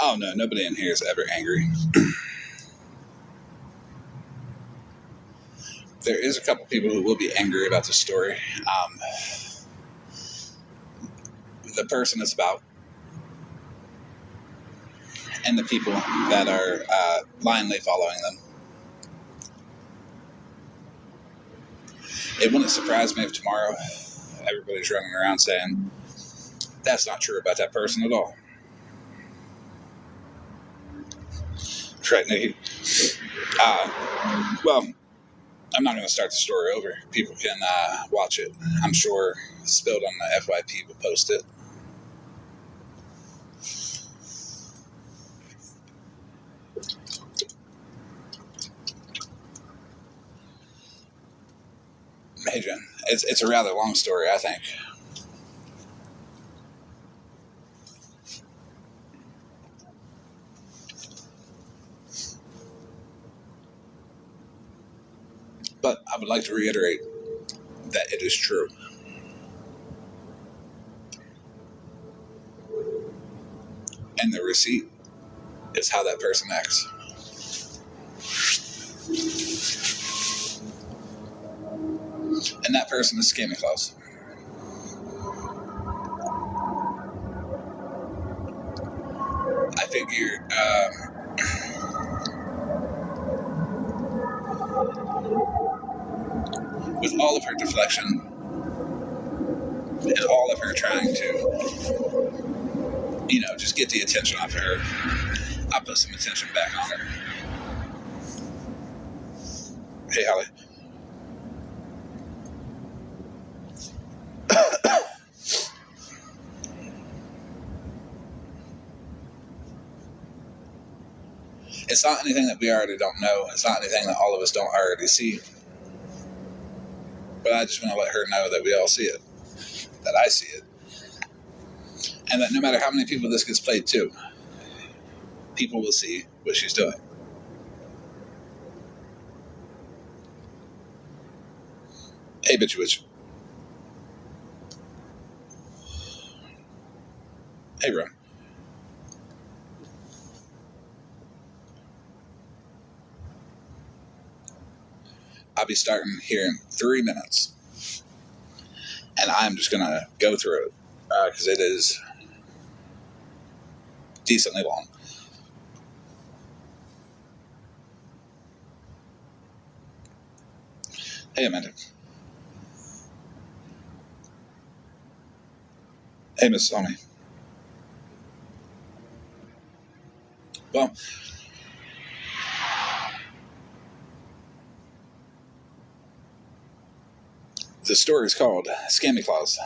Oh no, nobody in here is ever angry. There is a couple people who will be angry about the story. The person it's about, and the people that are blindly following them. It wouldn't surprise me if tomorrow everybody's running around saying, that's not true about that person at all. Right, Nikki? Well, I'm not going to start the story over. People can watch it. I'm sure Spilled on the FYP will post it. Hey, Jen. It's a rather long story, I think. But I would like to reiterate that it is true. And the receipt is how that person acts. And that person is Scammy Claus. I figure with all of her deflection and all of her trying to, just get the attention off of her, I'll put some attention back on her. Hey, Holly. It's not anything that we already don't know. It's not anything that all of us don't already see. But I just want to let her know that we all see it. That I see it. And that no matter how many people this gets played to, people will see what she's doing. Hey, bitch witch. Hey, bro. I'll be starting here in 3 minutes. And I'm just going to go through it because it is decently long. Hey, Amanda. Hey, Miss Somi. Well, the story is called Scammy Claus,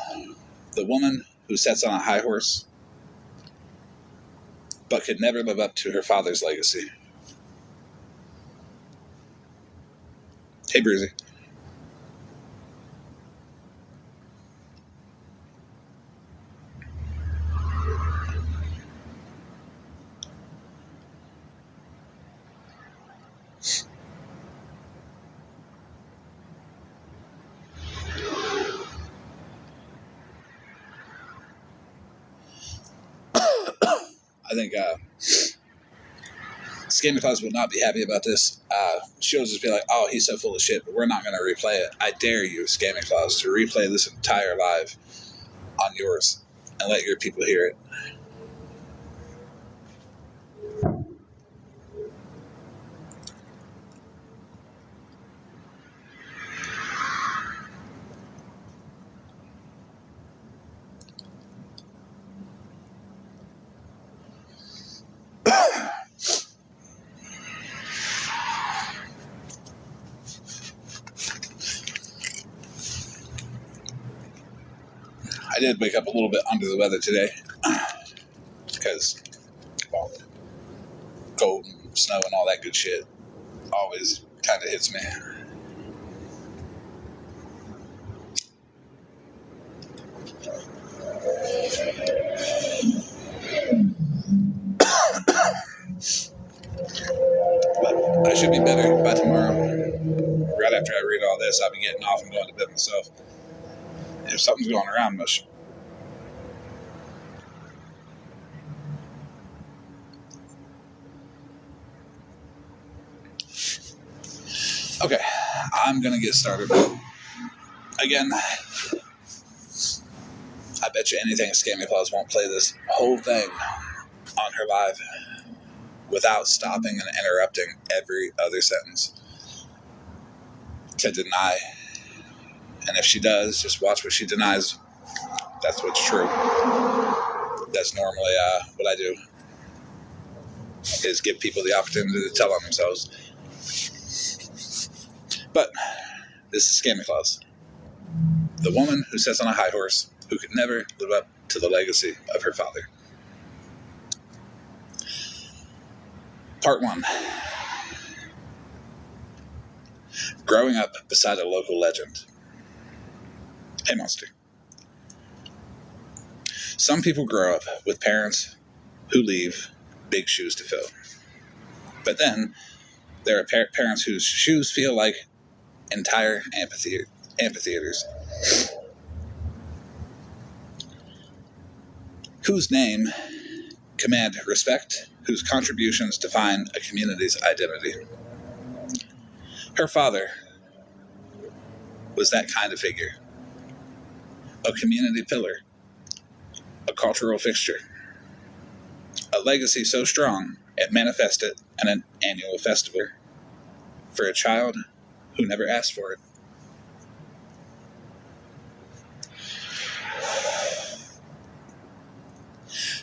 the woman who sits on a high horse but could never live up to her father's legacy. Hey, Breezy. I think Scammy Claus will not be happy about this. She'll just be like, oh, he's so full of shit, but we're not going to replay it. I dare you, Scammy Claus, to replay this entire live on yours and let your people hear it. I did wake up a little bit under the weather today because, well, cold and snow and all that good shit always kind of hits me. But I should be better by tomorrow. Right after I read all this, I'll be getting off and going to bed myself. if something's going around much. Okay, I'm gonna get started. Again, I bet you anything Scammy Claus won't play this whole thing on her live without stopping and interrupting every other sentence to deny. And if she does, just watch what she denies. That's what's true. That's normally what I do, is give people the opportunity to tell on themselves. But this is Scammy Claus, the woman who sits on a high horse, who could never live up to the legacy of her father. Part 1. Growing up beside a local legend. Hey, Monster. Some people grow up with parents who leave big shoes to fill. But then there are parents whose shoes feel like entire amphitheaters, whose name command respect, whose contributions define a community's identity. Her father was that kind of figure, a community pillar, a cultural fixture, a legacy so strong it manifested in an annual festival for a child who never asked for it.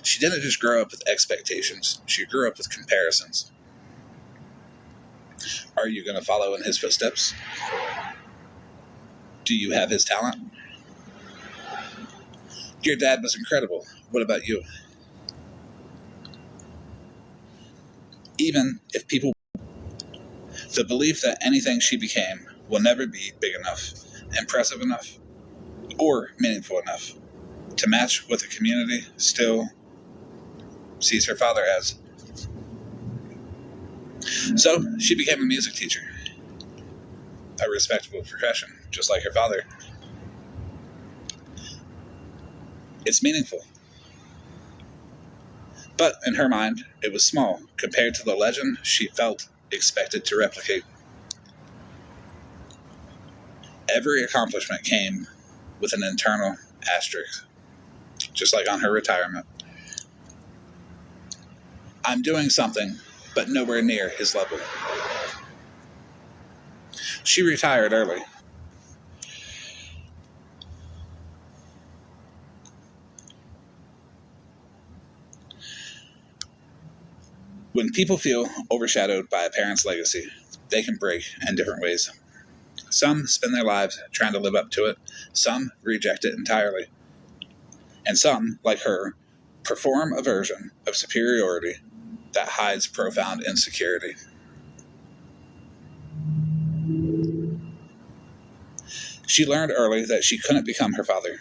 She didn't just grow up with expectations, she grew up with comparisons. Are you going to follow in his footsteps? Do you have his talent? Your dad was incredible. What about you? Even if people... The belief that anything she became will never be big enough, impressive enough, or meaningful enough to match what the community still sees her father as. So she became a music teacher, a respectable profession, just like her father. It's meaningful. But in her mind, it was small compared to the legend she felt expected to replicate. Every accomplishment came with an internal asterisk, just like on her retirement. I'm doing something, but nowhere near his level. She retired early. When people feel overshadowed by a parent's legacy, they can break in different ways. Some spend their lives trying to live up to it, some reject it entirely, and some, like her, perform a version of superiority that hides profound insecurity. She learned early that she couldn't become her father,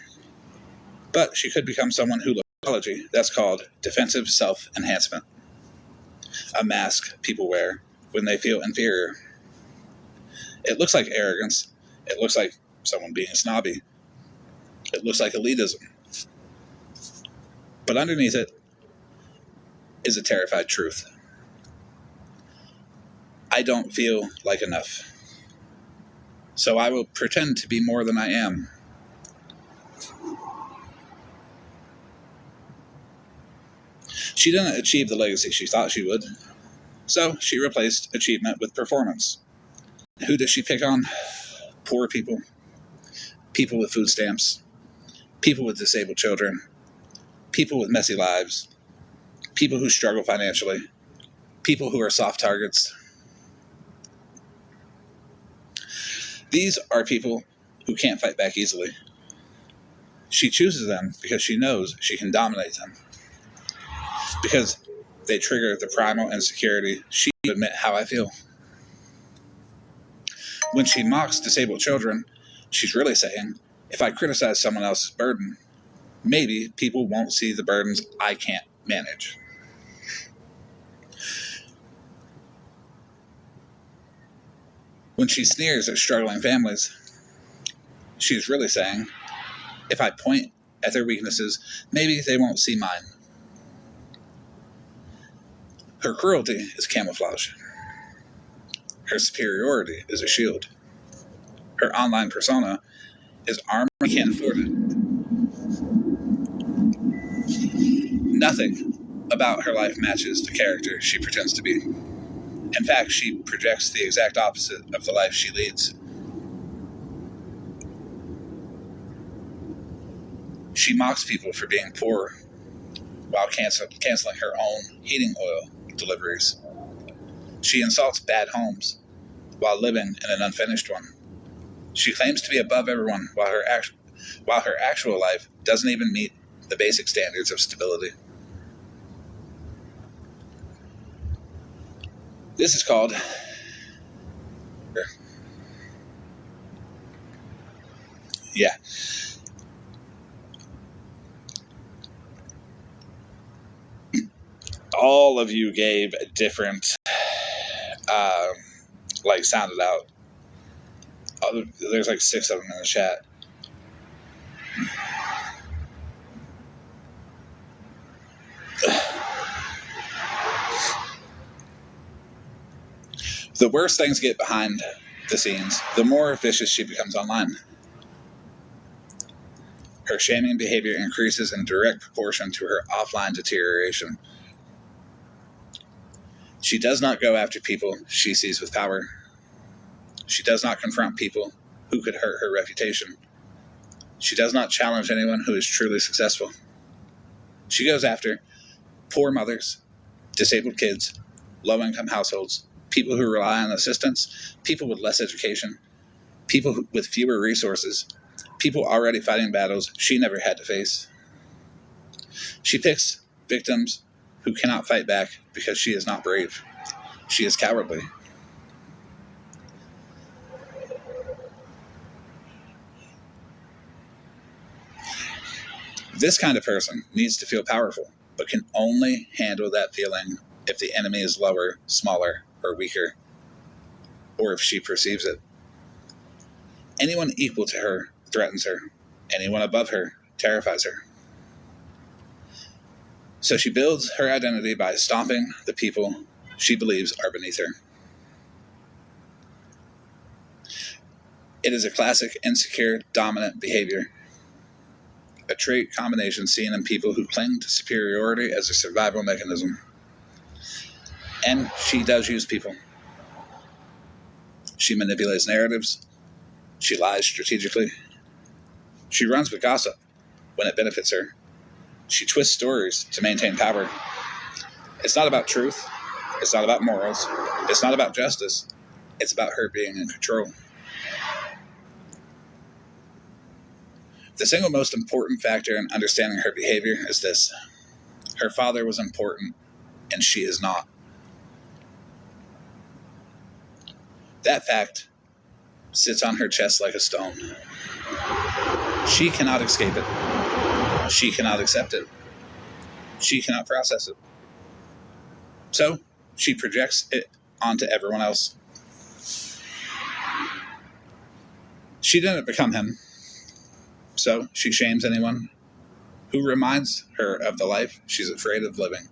but she could become someone who loved psychology. That's called defensive self-enhancement, a mask people wear when they feel inferior. It looks like arrogance. It looks like someone being snobby. It looks like elitism. But underneath it is a terrified truth. I don't feel like enough, so I will pretend to be more than I am. She didn't achieve the legacy she thought she would, so she replaced achievement with performance. Who does she pick on? Poor people, people with food stamps, people with disabled children, people with messy lives, people who struggle financially, people who are soft targets. These are people who can't fight back easily. She chooses them because she knows she can dominate them, because they trigger the primal insecurity she admit how I feel. When she mocks disabled children, she's really saying, if I criticize someone else's burden, maybe people won't see the burdens I can't manage. When she sneers at struggling families, she's really saying, If I point at their weaknesses, maybe they won't see mine. Her cruelty is camouflage. Her superiority is a shield. Her online persona is armor we can't afford it. Nothing about her life matches the character she pretends to be. In fact, she projects the exact opposite of the life she leads. She mocks people for being poor while canceling her own heating oil deliveries. She insults bad homes while living in an unfinished one. She claims to be above everyone while her actual life doesn't even meet the basic standards of stability. This is called yeah. All of you gave different sounded out. There's like 6 of them in the chat. The worse things get behind the scenes, the more vicious she becomes online. Her shaming behavior increases in direct proportion to her offline deterioration. She does not go after people she sees with power. She does not confront people who could hurt her reputation. She does not challenge anyone who is truly successful. She goes after poor mothers, disabled kids, low-income households, people who rely on assistance, people with less education, people with fewer resources, people already fighting battles she never had to face. She picks victims who cannot fight back because she is not brave. She is cowardly. This kind of person needs to feel powerful, but can only handle that feeling if the enemy is lower, smaller, or weaker, or if she perceives it. Anyone equal to her threatens her. Anyone above her terrifies her. So she builds her identity by stomping the people she believes are beneath her. It is a classic insecure, dominant behavior, a trait combination seen in people who cling to superiority as a survival mechanism. And she does use people. She manipulates narratives. She lies strategically. She runs with gossip when it benefits her. She twists stories to maintain power. It's not about truth. It's not about morals. It's not about justice. It's about her being in control. The single most important factor in understanding her behavior is this: her father was important, and she is not. That fact sits on her chest like a stone. She cannot escape it. She cannot accept it. She cannot process it. So she projects it onto everyone else. She didn't become him. So she shames anyone who reminds her of the life she's afraid of living.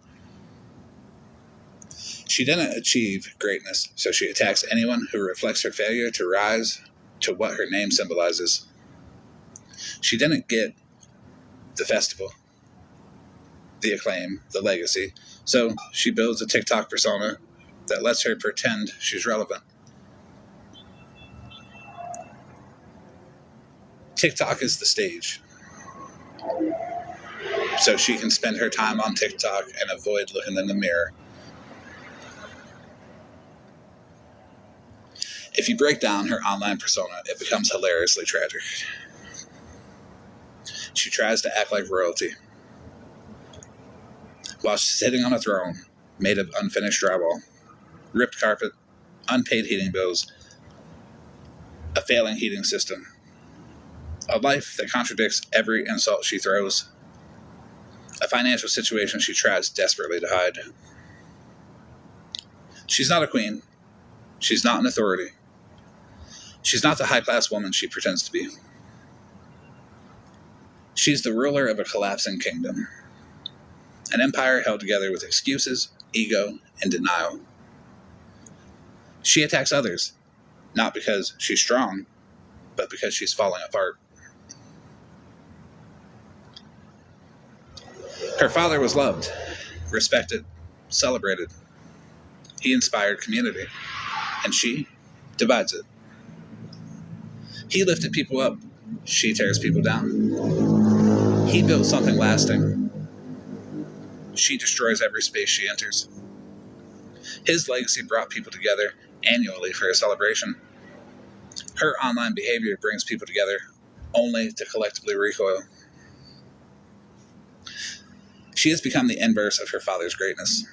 She didn't achieve greatness, so she attacks anyone who reflects her failure to rise to what her name symbolizes. She didn't get the festival, the acclaim, the legacy, so she builds a TikTok persona that lets her pretend she's relevant. TikTok is the stage, so she can spend her time on TikTok and avoid looking in the mirror. If you break down her online persona, it becomes hilariously tragic. She tries to act like royalty while sitting on a throne made of unfinished drywall, ripped carpet, unpaid heating bills, a failing heating system, a life that contradicts every insult she throws, a financial situation she tries desperately to hide. She's not a queen. She's not an authority. She's not the high-class woman she pretends to be. She's the ruler of a collapsing kingdom, an empire held together with excuses, ego, and denial. She attacks others, not because she's strong, but because she's falling apart. Her father was loved, respected, celebrated. He inspired community, and she divides it. He lifted people up, she tears people down. He built something lasting. She destroys every space she enters. His legacy brought people together annually for a celebration. Her online behavior brings people together only to collectively recoil. She has become the inverse of her father's greatness.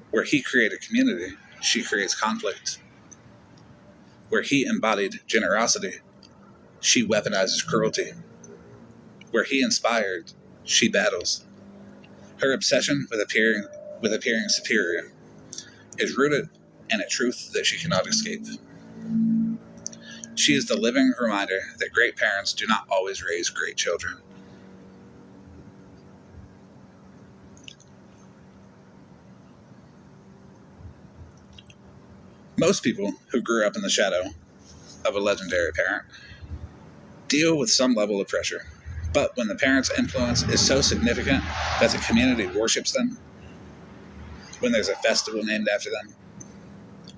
Where he created community, she creates conflict. Where he embodied generosity, she weaponizes cruelty. Where he inspired, she battles. Her obsession with appearing superior is rooted in a truth that she cannot escape. She is the living reminder that great parents do not always raise great children. Most people who grew up in the shadow of a legendary parent deal with some level of pressure. But when the parent's influence is so significant that the community worships them, when there's a festival named after them,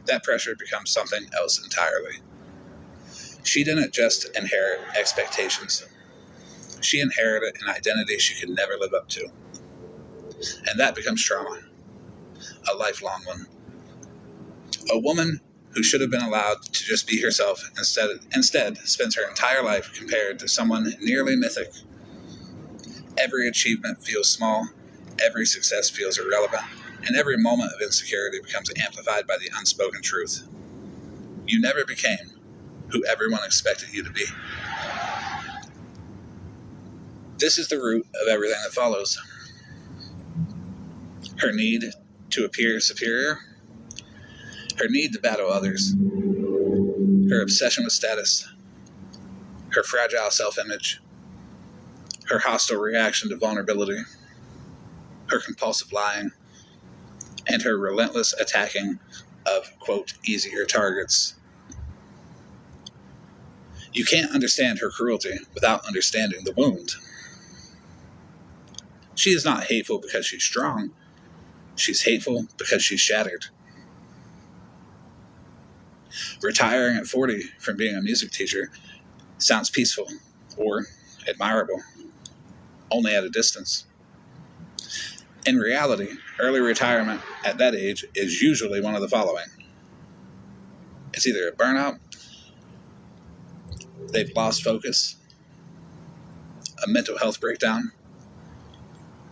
that pressure becomes something else entirely. She didn't just inherit expectations. She inherited an identity she could never live up to. And that becomes trauma, a lifelong one. A woman who should have been allowed to just be herself instead spends her entire life compared to someone nearly mythic. Every achievement feels small, every success feels irrelevant, and every moment of insecurity becomes amplified by the unspoken truth. You never became who everyone expected you to be. This is the root of everything that follows. Her need to appear superior, her need to battle others, her obsession with status, her fragile self-image, her hostile reaction to vulnerability, her compulsive lying, and her relentless attacking of, quote, easier targets. You can't understand her cruelty without understanding the wound. She is not hateful because she's strong. She's hateful because she's shattered. Retiring at 40 from being a music teacher sounds peaceful or admirable, only at a distance. In reality, early retirement at that age is usually one of the following. It's either a burnout, they've lost focus, a mental health breakdown,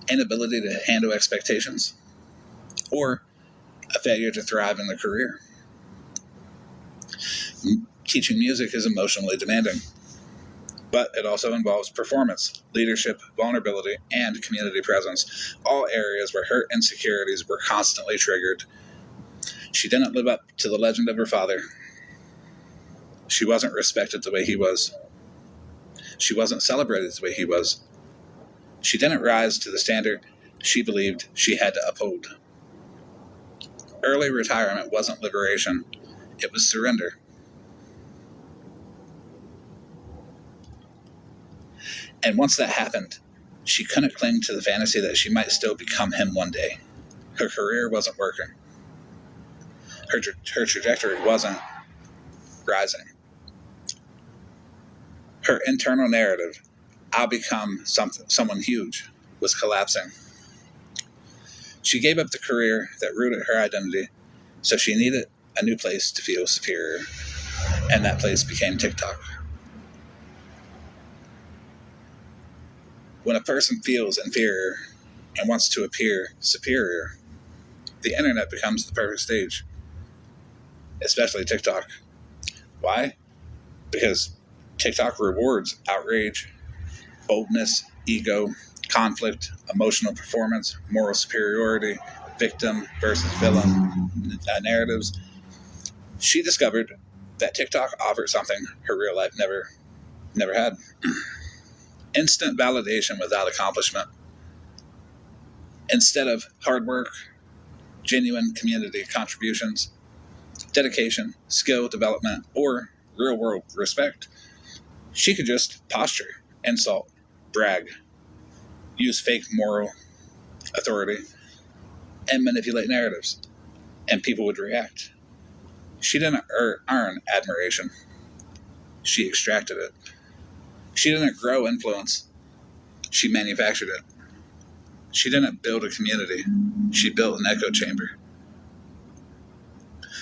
inability to handle expectations, or a failure to thrive in their career. Teaching music is emotionally demanding, but it also involves performance, leadership, vulnerability, and community presence, all areas where her insecurities were constantly triggered. She didn't live up to the legend of her father. She wasn't respected the way he was. She wasn't celebrated the way he was. She didn't rise to the standard she believed she had to uphold. Early retirement wasn't liberation, it was surrender. And once that happened, she couldn't cling to the fantasy that she might still become him one day. Her career wasn't working. Her trajectory wasn't rising. Her internal narrative, I'll become someone huge, was collapsing. She gave up the career that rooted her identity, so she needed a new place to feel superior, and that place became TikTok. When a person feels inferior and wants to appear superior, the internet becomes the perfect stage, especially TikTok. Why? Because TikTok rewards outrage, boldness, ego, conflict, emotional performance, moral superiority, victim versus villain narratives. She discovered that TikTok offered something her real life never had. instant validation without accomplishment. Instead of hard work, genuine community contributions, dedication, skill development, or real-world respect, she could just posture, insult, brag, use fake moral authority, and manipulate narratives, and people would react. She didn't earn admiration. She extracted it. She didn't grow influence. She manufactured it. She didn't build a community. She built an echo chamber.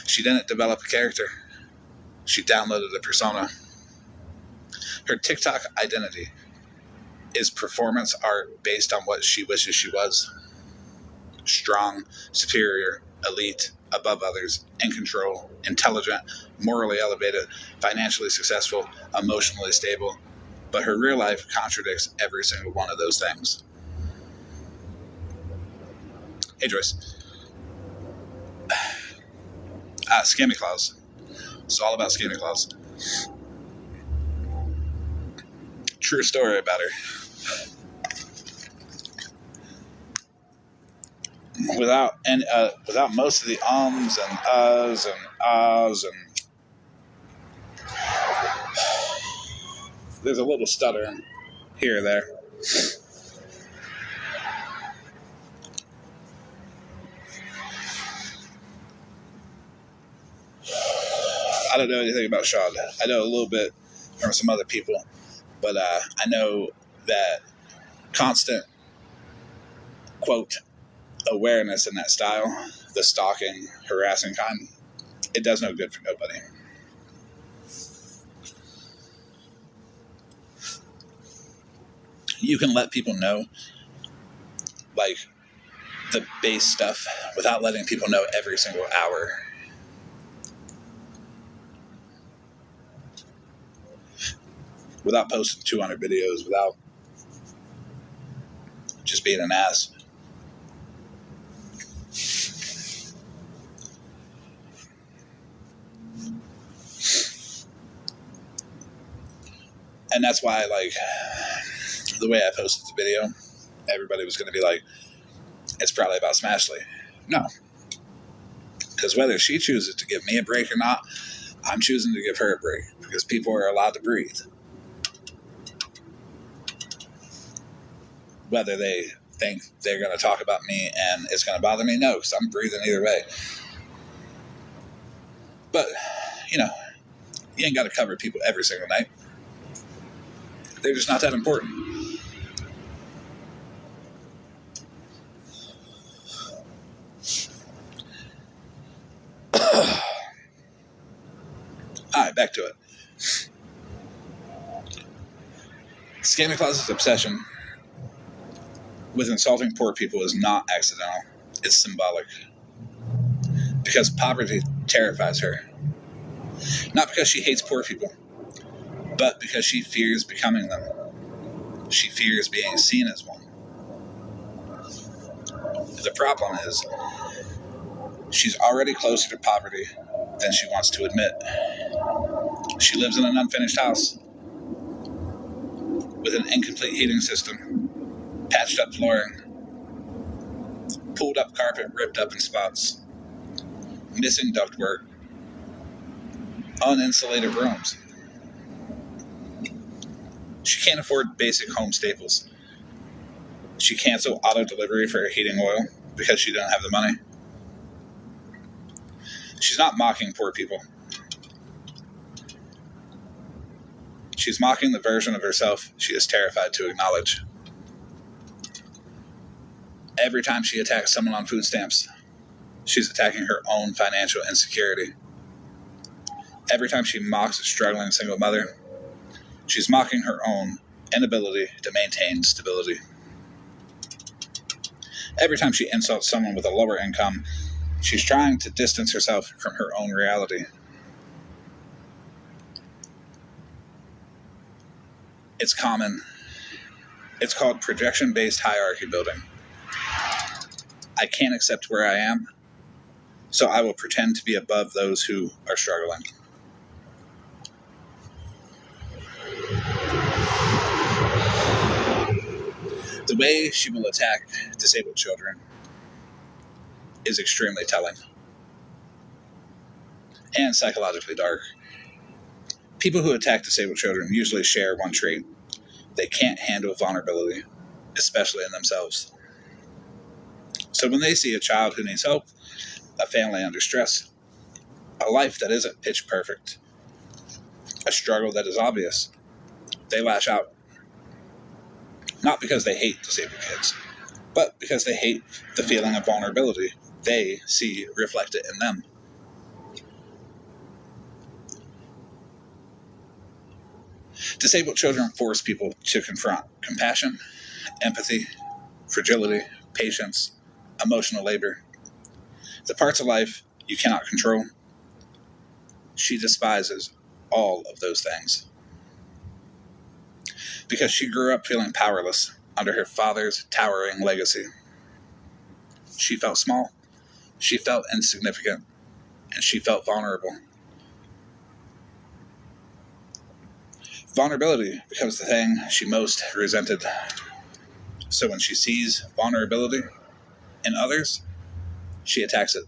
She didn't develop a character. She downloaded a persona. Her TikTok identity is performance art based on what she wishes she was. Strong, superior, elite, above others, in control, intelligent, morally elevated, financially successful, emotionally stable. But her real life contradicts every single one of those things. Hey, Joyce. Scammy Claus. It's all about Scammy Claus. True story about her. Without most of the ums and uhs and ahs and there's a little stutter here or there. I don't know anything about Sean. I know a little bit from some other people, but I know that constant, quote, awareness in that style, the stalking, harassing kind, it does no good for nobody. You can let people know, like, the base stuff without letting people know every single hour. Without posting 200 videos, without just being an ass. And that's why, like, the way I posted the video, everybody was going to be like, it's probably about Smashley. No. Because whether she chooses to give me a break or not, I'm choosing to give her a break. Because people are allowed to breathe. Whether they think they're going to talk about me and it's going to bother me, no, because I'm breathing either way. But, you know, you ain't got to cover people every single night. They're just not that important. Alright, back to it. Scammy Claus's obsession with insulting poor people is not accidental. It's symbolic. Because poverty terrifies her. Not because she hates poor people, but because she fears becoming them. She fears being seen as one. The problem is, she's already closer to poverty than she wants to admit. She lives in an unfinished house with an incomplete heating system, patched up flooring, pulled up carpet ripped up in spots, missing ductwork, uninsulated rooms. She can't afford basic home staples. She canceled auto delivery for her heating oil because she didn't have the money. She's not mocking poor people. She's mocking the version of herself she is terrified to acknowledge. Every time she attacks someone on food stamps, she's attacking her own financial insecurity. Every time she mocks a struggling single mother, she's mocking her own inability to maintain stability. Every time she insults someone with a lower income, she's trying to distance herself from her own reality. It's common. It's called projection-based hierarchy building. I can't accept where I am, so I will pretend to be above those who are struggling. The way she will attack disabled children is extremely telling and psychologically dark. People who attack disabled children usually share one trait: they can't handle vulnerability, especially in themselves. So when they see a child who needs help, a family under stress, a life that isn't pitch perfect, a struggle that is obvious, they lash out. Not because they hate disabled kids, but because they hate the feeling of vulnerability they see reflected in them. Disabled children force people to confront compassion, empathy, fragility, patience, emotional labor, the parts of life you cannot control. She despises all of those things because she grew up feeling powerless under her father's towering legacy. She felt small, she felt insignificant, and she felt vulnerable. Vulnerability becomes the thing she most resented. So when she sees vulnerability in others, she attacks it.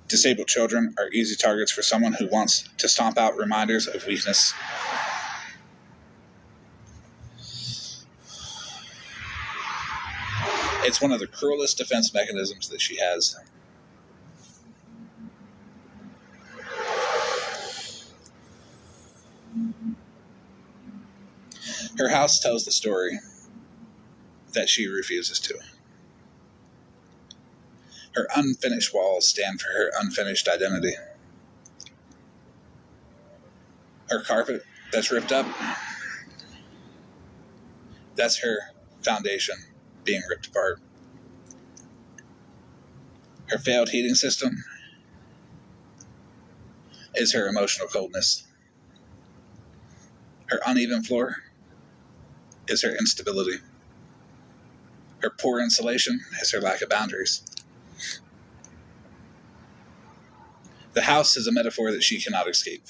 Disabled children are easy targets for someone who wants to stomp out reminders of weakness. It's one of the cruelest defense mechanisms that she has. Her house tells the story that she refuses to. Her unfinished walls stand for her unfinished identity. Her carpet that's ripped up, that's her foundation being ripped apart. Her failed heating system is her emotional coldness. Her uneven floor is her instability. Her poor insulation is her lack of boundaries. The house is a metaphor that she cannot escape.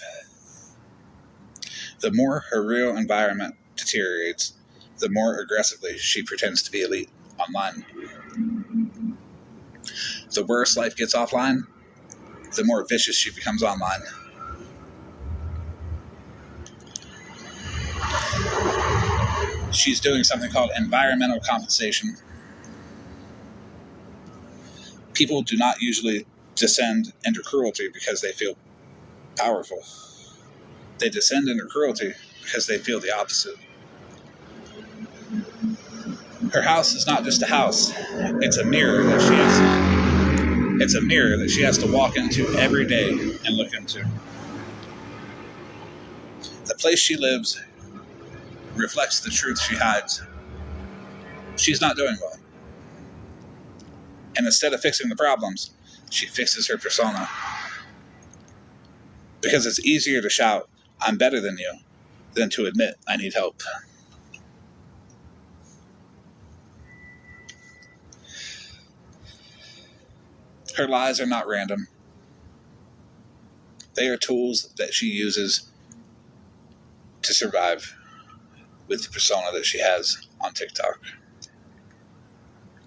The more her real environment deteriorates, the more aggressively she pretends to be elite online. The worse life gets offline, the more vicious she becomes online. She's doing something called environmental compensation. People do not usually descend into cruelty because they feel powerful. They descend into cruelty because they feel the opposite. Her house is not just a house. It's a mirror that she has to walk into every day and look into. The place she lives reflects the truth she hides. She's not doing well. And instead of fixing the problems, she fixes her persona. Because it's easier to shout, "I'm better than you," than to admit, "I need help." Her lies are not random. They are tools that she uses to survive with the persona that she has on TikTok.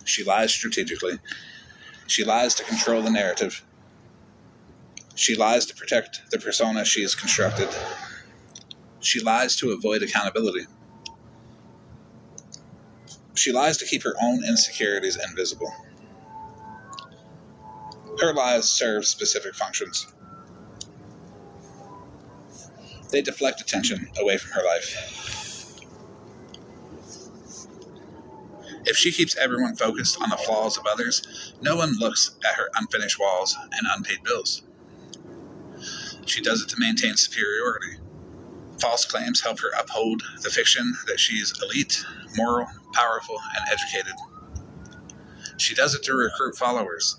She lies strategically. She lies to control the narrative. She lies to protect the persona she has constructed. She lies to avoid accountability. She lies to keep her own insecurities invisible. Her lies serve specific functions. They deflect attention away from her life. If she keeps everyone focused on the flaws of others, no one looks at her unfinished walls and unpaid bills. She does it to maintain superiority. False claims help her uphold the fiction that she's elite, moral, powerful, and educated. She does it to recruit followers.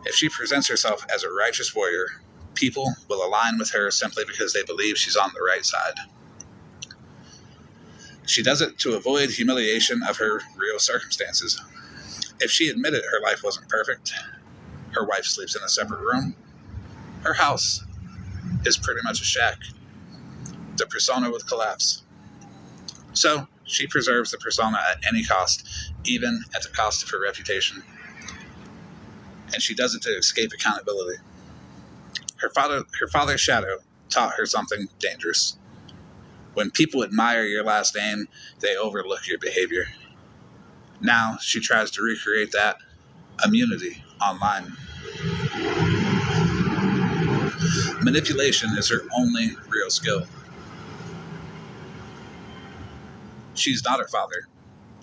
If she presents herself as a righteous warrior, people will align with her simply because they believe she's on the right side. She does it to avoid humiliation of her real circumstances. If she admitted her life wasn't perfect, her wife sleeps in a separate room, her house is pretty much a shack, the persona would collapse. So She preserves the persona at any cost, even at the cost of her reputation. And she does it to escape accountability. Her father's shadow taught her something dangerous. When people admire your last name, they overlook your behavior. Now she tries to recreate that immunity online. Manipulation is her only real skill. She's not her father.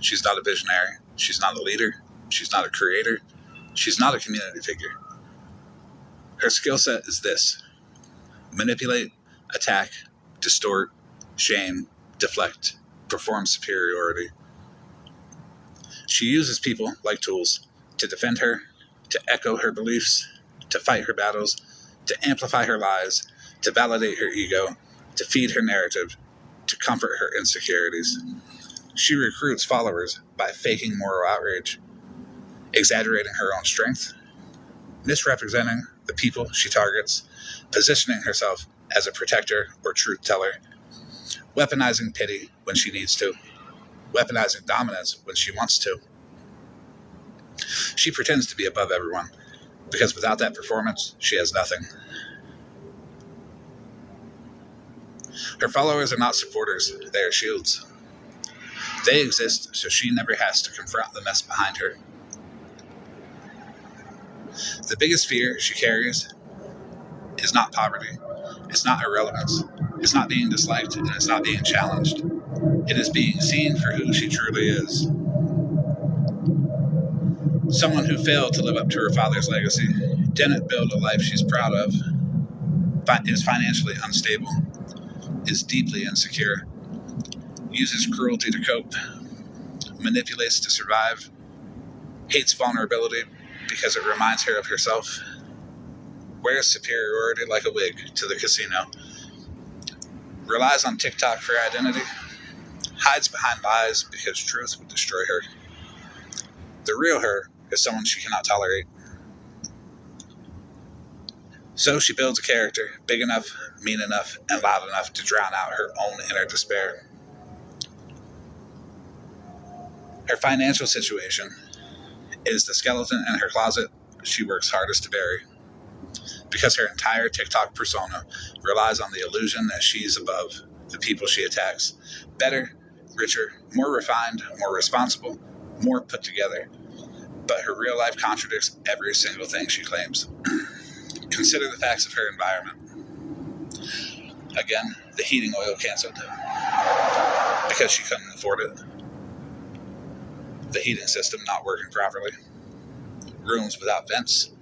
She's not a visionary. She's not a leader. She's not a creator. She's not a community figure. Her skill set is this: manipulate, attack, distort, shame, deflect, perform superiority. She uses people like tools to defend her, to echo her beliefs, to fight her battles, to amplify her lies, to validate her ego, to feed her narrative, to comfort her insecurities. She recruits followers by faking moral outrage, exaggerating her own strength, misrepresenting the people she targets, positioning herself as a protector or truth teller, weaponizing pity when she needs to, weaponizing dominance when she wants to. She pretends to be above everyone, because without that performance, she has nothing. Her followers are not supporters, they are shields. They exist so she never has to confront the mess behind her. The biggest fear she carries is not poverty, it's not irrelevance, it's not being disliked, and it's not being challenged. It is being seen for who she truly is. Someone who failed to live up to her father's legacy, didn't build a life she's proud of, is financially unstable, is deeply insecure, uses cruelty to cope, manipulates to survive, hates vulnerability because it reminds her of herself, wears superiority like a wig to the casino, relies on TikTok for identity, hides behind lies because truth would destroy her. The real her is someone she cannot tolerate. So she builds a character big enough, mean enough, and loud enough to drown out her own inner despair. Her financial situation is the skeleton in her closet she works hardest to bury, because her entire TikTok persona relies on the illusion that she's above the people she attacks. Better, richer, more refined, more responsible, more put together. But her real life contradicts every single thing she claims. Consider the facts of her environment. Again, the heating oil canceled because she couldn't afford it. The heating system not working properly. Rooms without vents.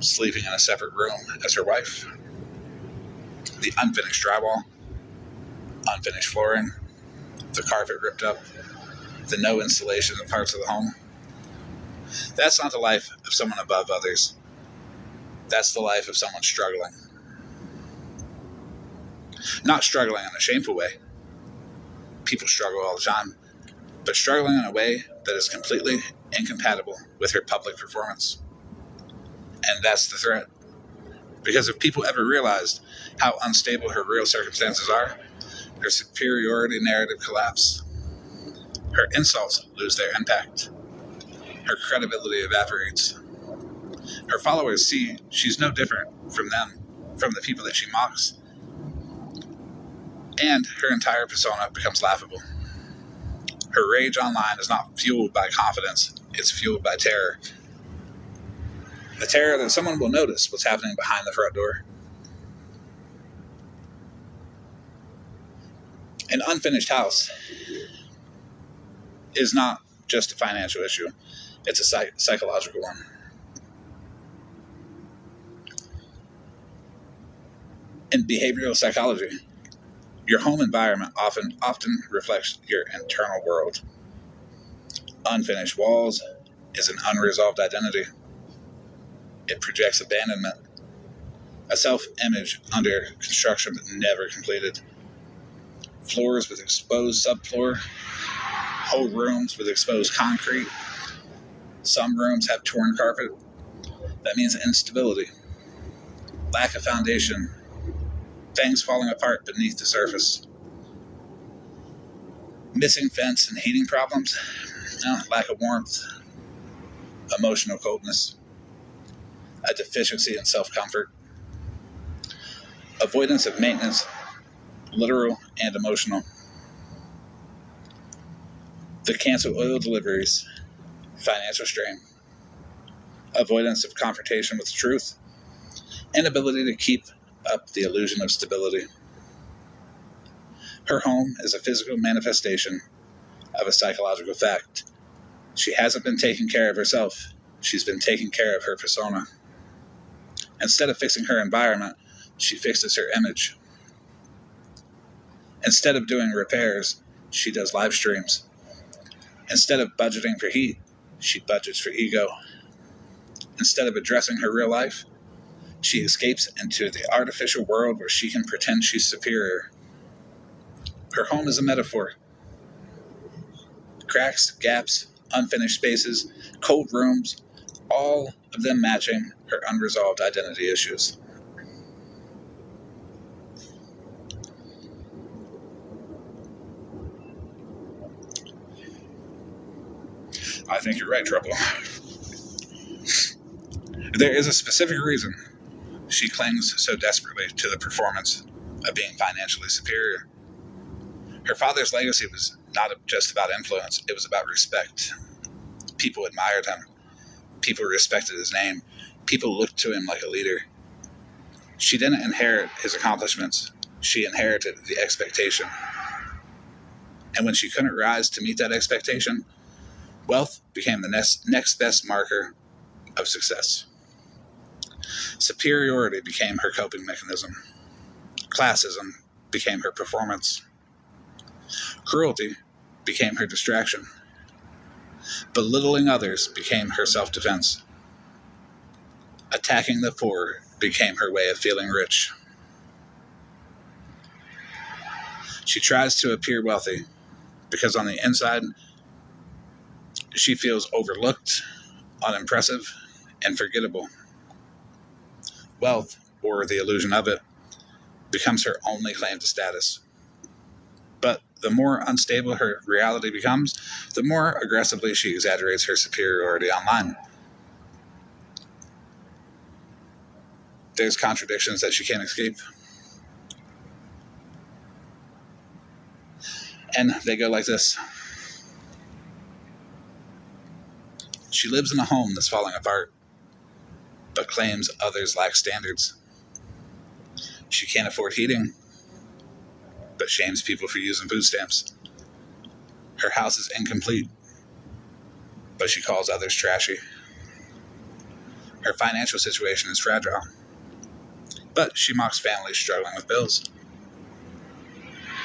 Sleeping in a separate room as her wife. The unfinished drywall. Unfinished flooring. The carpet ripped up. The no insulation in parts of the home. That's not the life of someone above others. That's the life of someone struggling. Not struggling in a shameful way. People struggle all the time. But struggling in a way that is completely incompatible with her public performance. And that's the threat. Because if people ever realized how unstable her real circumstances are, her superiority narrative collapse. Her insults lose their impact. Her credibility evaporates. Her followers see she's no different from them, from the people that she mocks. And her entire persona becomes laughable. Her rage online is not fueled by confidence, it's fueled by terror. The terror that someone will notice what's happening behind the front door. An unfinished house is not just a financial issue, it's a psychological one. In behavioral psychology, your home environment often reflects your internal world. Unfinished walls is an unresolved identity. It projects abandonment, a self-image under construction but never completed. Floors with exposed subfloor, whole rooms with exposed concrete. Some rooms have torn carpet. That means instability, lack of foundation, things falling apart beneath the surface. Missing vents and heating problems, lack of warmth, emotional coldness, a deficiency in self-comfort, avoidance of maintenance, literal and emotional, the canceled oil deliveries, financial strain, avoidance of confrontation with the truth, inability to keep up the illusion of stability. Her home is a physical manifestation of a psychological fact. She hasn't been taking care of herself. She's been taking care of her persona. Instead of fixing her environment, she fixes her image. Instead of doing repairs, she does live streams. Instead of budgeting for heat, she budgets for ego. Instead of addressing her real life, she escapes into the artificial world where she can pretend she's superior. Her home is a metaphor. Cracks, gaps, unfinished spaces, cold rooms, all of them matching her unresolved identity issues. I think you're right, Trouble. There is a specific reason she clings so desperately to the performance of being financially superior. Her father's legacy was not just about influence, it was about respect. People admired him. People respected his name. People looked to him like a leader. She didn't inherit his accomplishments. She inherited the expectation. And when she couldn't rise to meet that expectation, wealth became the next best marker of success. Superiority became her coping mechanism. Classism became her performance. Cruelty became her distraction. Belittling others became her self-defense. Attacking the poor became her way of feeling rich. She tries to appear wealthy because on the inside, she feels overlooked, unimpressive, and forgettable. Wealth, or the illusion of it, becomes her only claim to status. But the more unstable her reality becomes, the more aggressively she exaggerates her superiority online. There's contradictions that she can't escape. And they go like this. She lives in a home that's falling apart, but claims others lack standards. She can't afford heating, but shames people for using food stamps. Her house is incomplete, but she calls others trashy. Her financial situation is fragile, but she mocks families struggling with bills.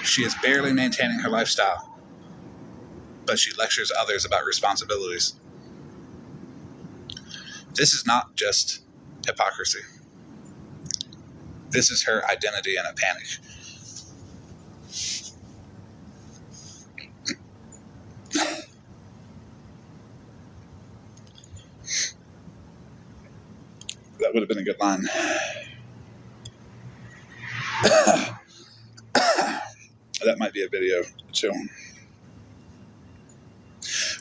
She is barely maintaining her lifestyle, but she lectures others about responsibilities. This is not just hypocrisy. This is her identity in a panic. That would have been a good line. That might be a video, too.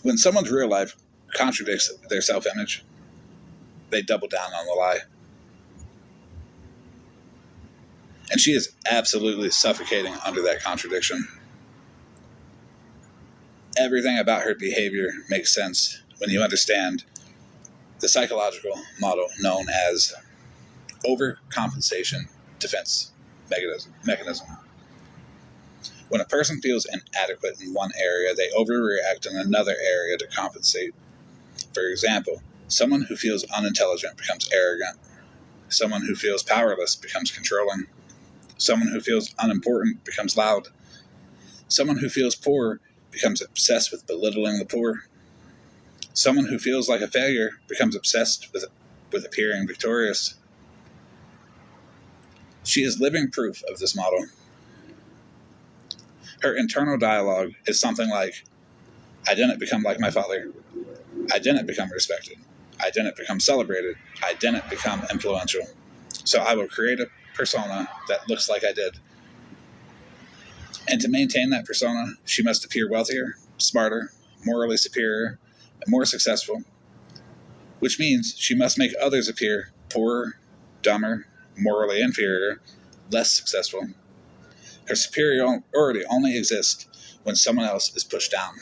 When someone's real life contradicts their self-image, they double down on the lie. And she is absolutely suffocating under that contradiction. Everything about her behavior makes sense when you understand the psychological model known as overcompensation defense mechanism. When a person feels inadequate in one area, they overreact in another area to compensate. For example, someone who feels unintelligent becomes arrogant. Someone who feels powerless becomes controlling. Someone who feels unimportant becomes loud. Someone who feels poor becomes obsessed with belittling the poor. Someone who feels like a failure becomes obsessed with appearing victorious. She is living proof of this model. Her internal dialogue is something like, I didn't become like my father. I didn't become respected. I didn't become celebrated. I didn't become influential. So I will create a persona that looks like I did. And to maintain that persona, she must appear wealthier, smarter, morally superior, and more successful, which means she must make others appear poorer, dumber, morally inferior, less successful. Her superiority only exists when someone else is pushed down.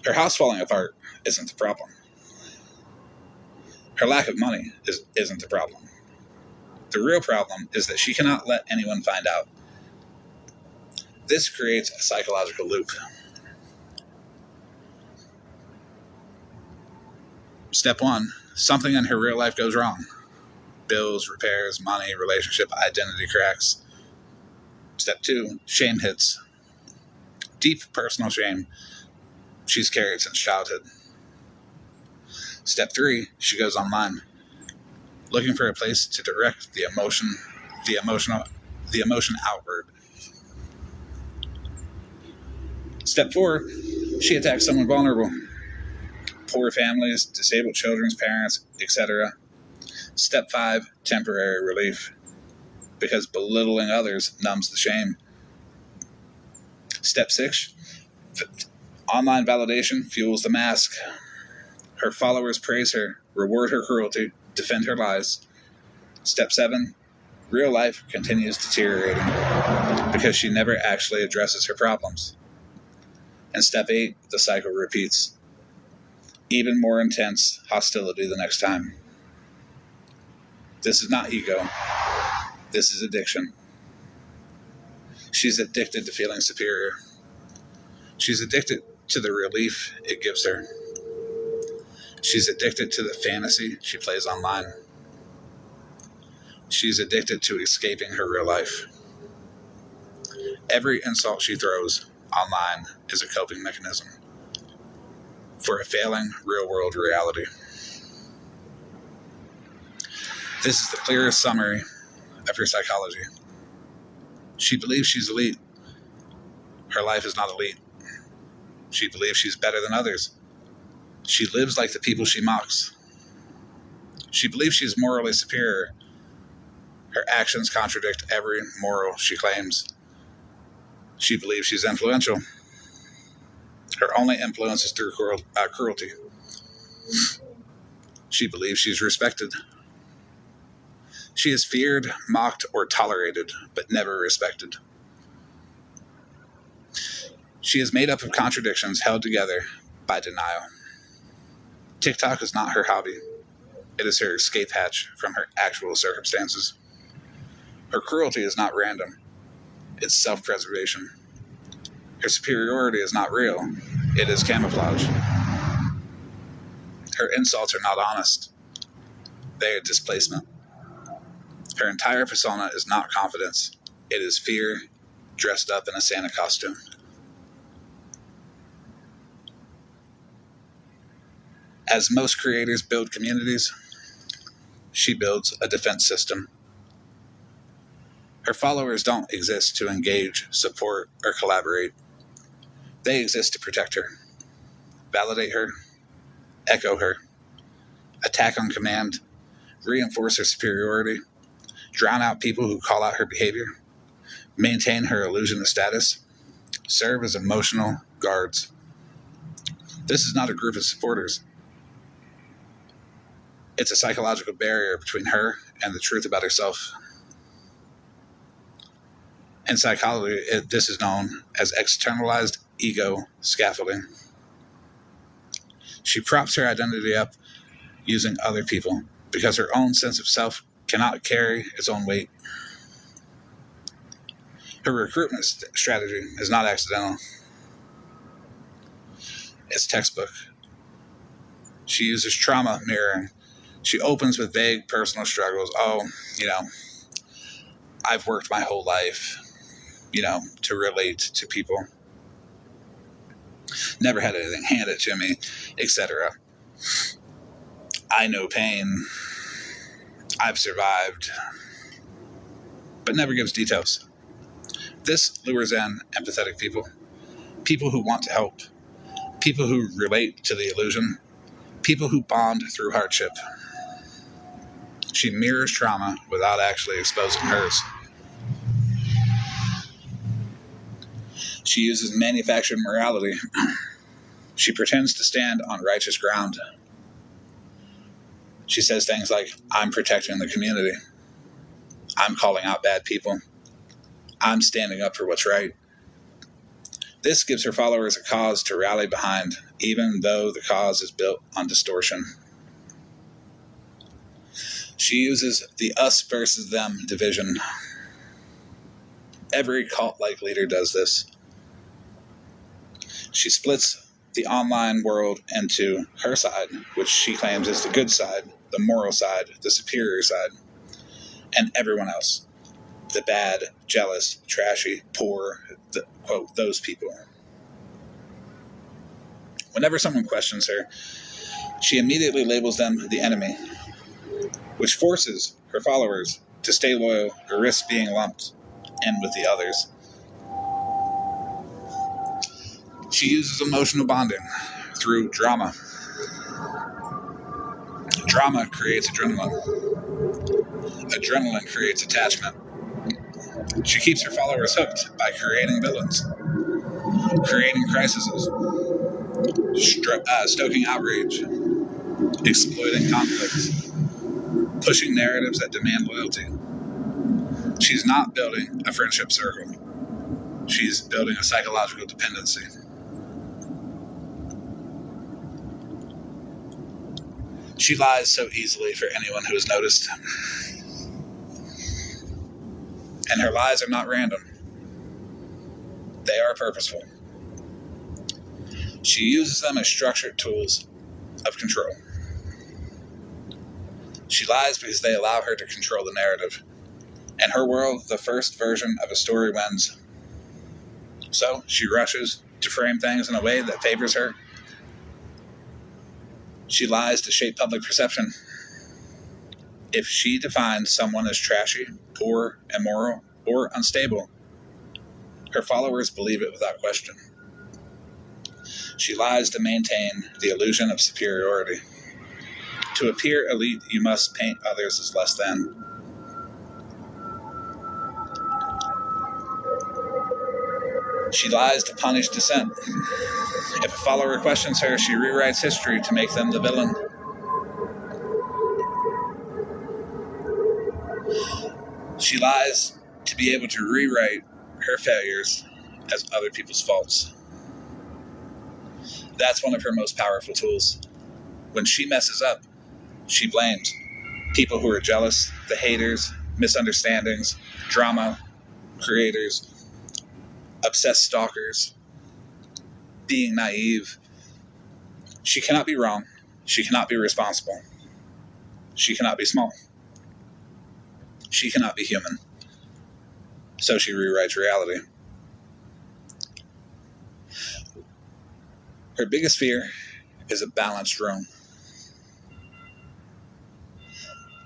Her house falling apart isn't the problem. Her lack of money isn't the problem. The real problem is that she cannot let anyone find out. This creates a psychological loop. Step 1, something in her real life goes wrong. Bills, repairs, money, relationship, identity cracks. Step 2, shame hits. Deep personal shame she's carried since childhood. Step 3, she goes online, looking for a place to direct the emotion outward. Step 4, she attacks someone vulnerable. Poor families, disabled children's parents, etc. Step 5, temporary relief, because belittling others numbs the shame. Step 6, online validation fuels the mask. Her followers praise her, reward her cruelty, defend her lies. Step 7, real life continues deteriorating because she never actually addresses her problems. And step 8, the cycle repeats. Even more intense hostility the next time. This is not ego. This is addiction. She's addicted to feeling superior. She's addicted to the relief it gives her. She's addicted to the fantasy she plays online. She's addicted to escaping her real life. Every insult she throws online is a coping mechanism for a failing real-world reality. This is the clearest summary of her psychology. She believes she's elite. Her life is not elite. She believes she's better than others. She lives like the people she mocks. She believes she's morally superior. Her actions contradict every moral she claims. She believes she's influential. Her only influence is through cruelty. She believes she's respected. She is feared, mocked, or tolerated, but never respected. She is made up of contradictions held together by denial. TikTok is not her hobby. It is her escape hatch from her actual circumstances. Her cruelty is not random. It's self-preservation. Her superiority is not real. It is camouflage. Her insults are not honest. They are displacement. Her entire persona is not confidence. It is fear dressed up in a Santa costume. As most creators build communities, she builds a defense system. Her followers don't exist to engage, support, or collaborate. They exist to protect her, validate her, echo her, attack on command, reinforce her superiority, drown out people who call out her behavior, maintain her illusion of status, serve as emotional guards. This is not a group of supporters. It's a psychological barrier between her and the truth about herself. In psychology, this is known as externalized ego scaffolding. She props her identity up using other people because her own sense of self cannot carry its own weight. Her recruitment strategy is not accidental. It's textbook. She uses trauma mirroring. She opens with vague personal struggles. I've worked my whole life, to relate to people. Never had anything handed to me, etc. I know pain. I've survived. But never gives details. This lures in empathetic people. People who want to help. People who relate to the illusion. People who bond through hardship. She mirrors trauma without actually exposing hers. She uses manufactured morality. She pretends to stand on righteous ground. She says things like, I'm protecting the community. I'm calling out bad people. I'm standing up for what's right. This gives her followers a cause to rally behind, even though the cause is built on distortion. She uses the us versus them division. Every cult-like leader does this. She splits the online world into her side, which she claims is the good side, the moral side, the superior side, and everyone else. The bad, jealous, trashy, poor, quote, those people. Whenever someone questions her, she immediately labels them the enemy, which forces her followers to stay loyal or risk being lumped in with the others. She uses emotional bonding through drama. Drama creates adrenaline. Adrenaline creates attachment. She keeps her followers hooked by creating villains, creating crises, stoking outrage, exploiting conflicts, pushing narratives that demand loyalty. She's not building a friendship circle. She's building a psychological dependency. She lies so easily for anyone who has noticed. And her lies are not random. They are purposeful. She uses them as structured tools of control. She lies because they allow her to control the narrative. In her world, the first version of a story wins. So she rushes to frame things in a way that favors her. She lies to shape public perception. If she defines someone as trashy, poor, immoral, or unstable, her followers believe it without question. She lies to maintain the illusion of superiority. To appear elite, you must paint others as less than. She lies to punish dissent. If a follower questions her, she rewrites history to make them the villain. She lies to be able to rewrite her failures as other people's faults. That's one of her most powerful tools. When she messes up, she blames people who are jealous, the haters, misunderstandings, drama creators, obsessed stalkers, being naive. She cannot be wrong. She cannot be responsible. She cannot be small. She cannot be human. So she rewrites reality. Her biggest fear is a balanced room.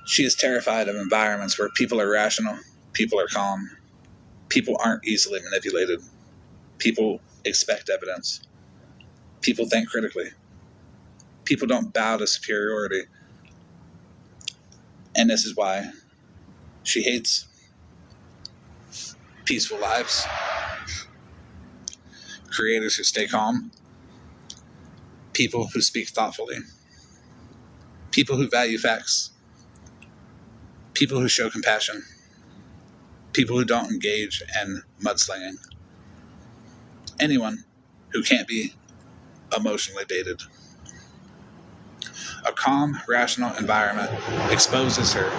She is terrified of environments where people are rational, people are calm, people aren't easily manipulated, people expect evidence, people think critically, people don't bow to superiority. And this is why she hates peaceful lives, creators who stay calm, people who speak thoughtfully, people who value facts, people who show compassion, people who don't engage in mudslinging, anyone who can't be emotionally baited. A calm, rational environment exposes her,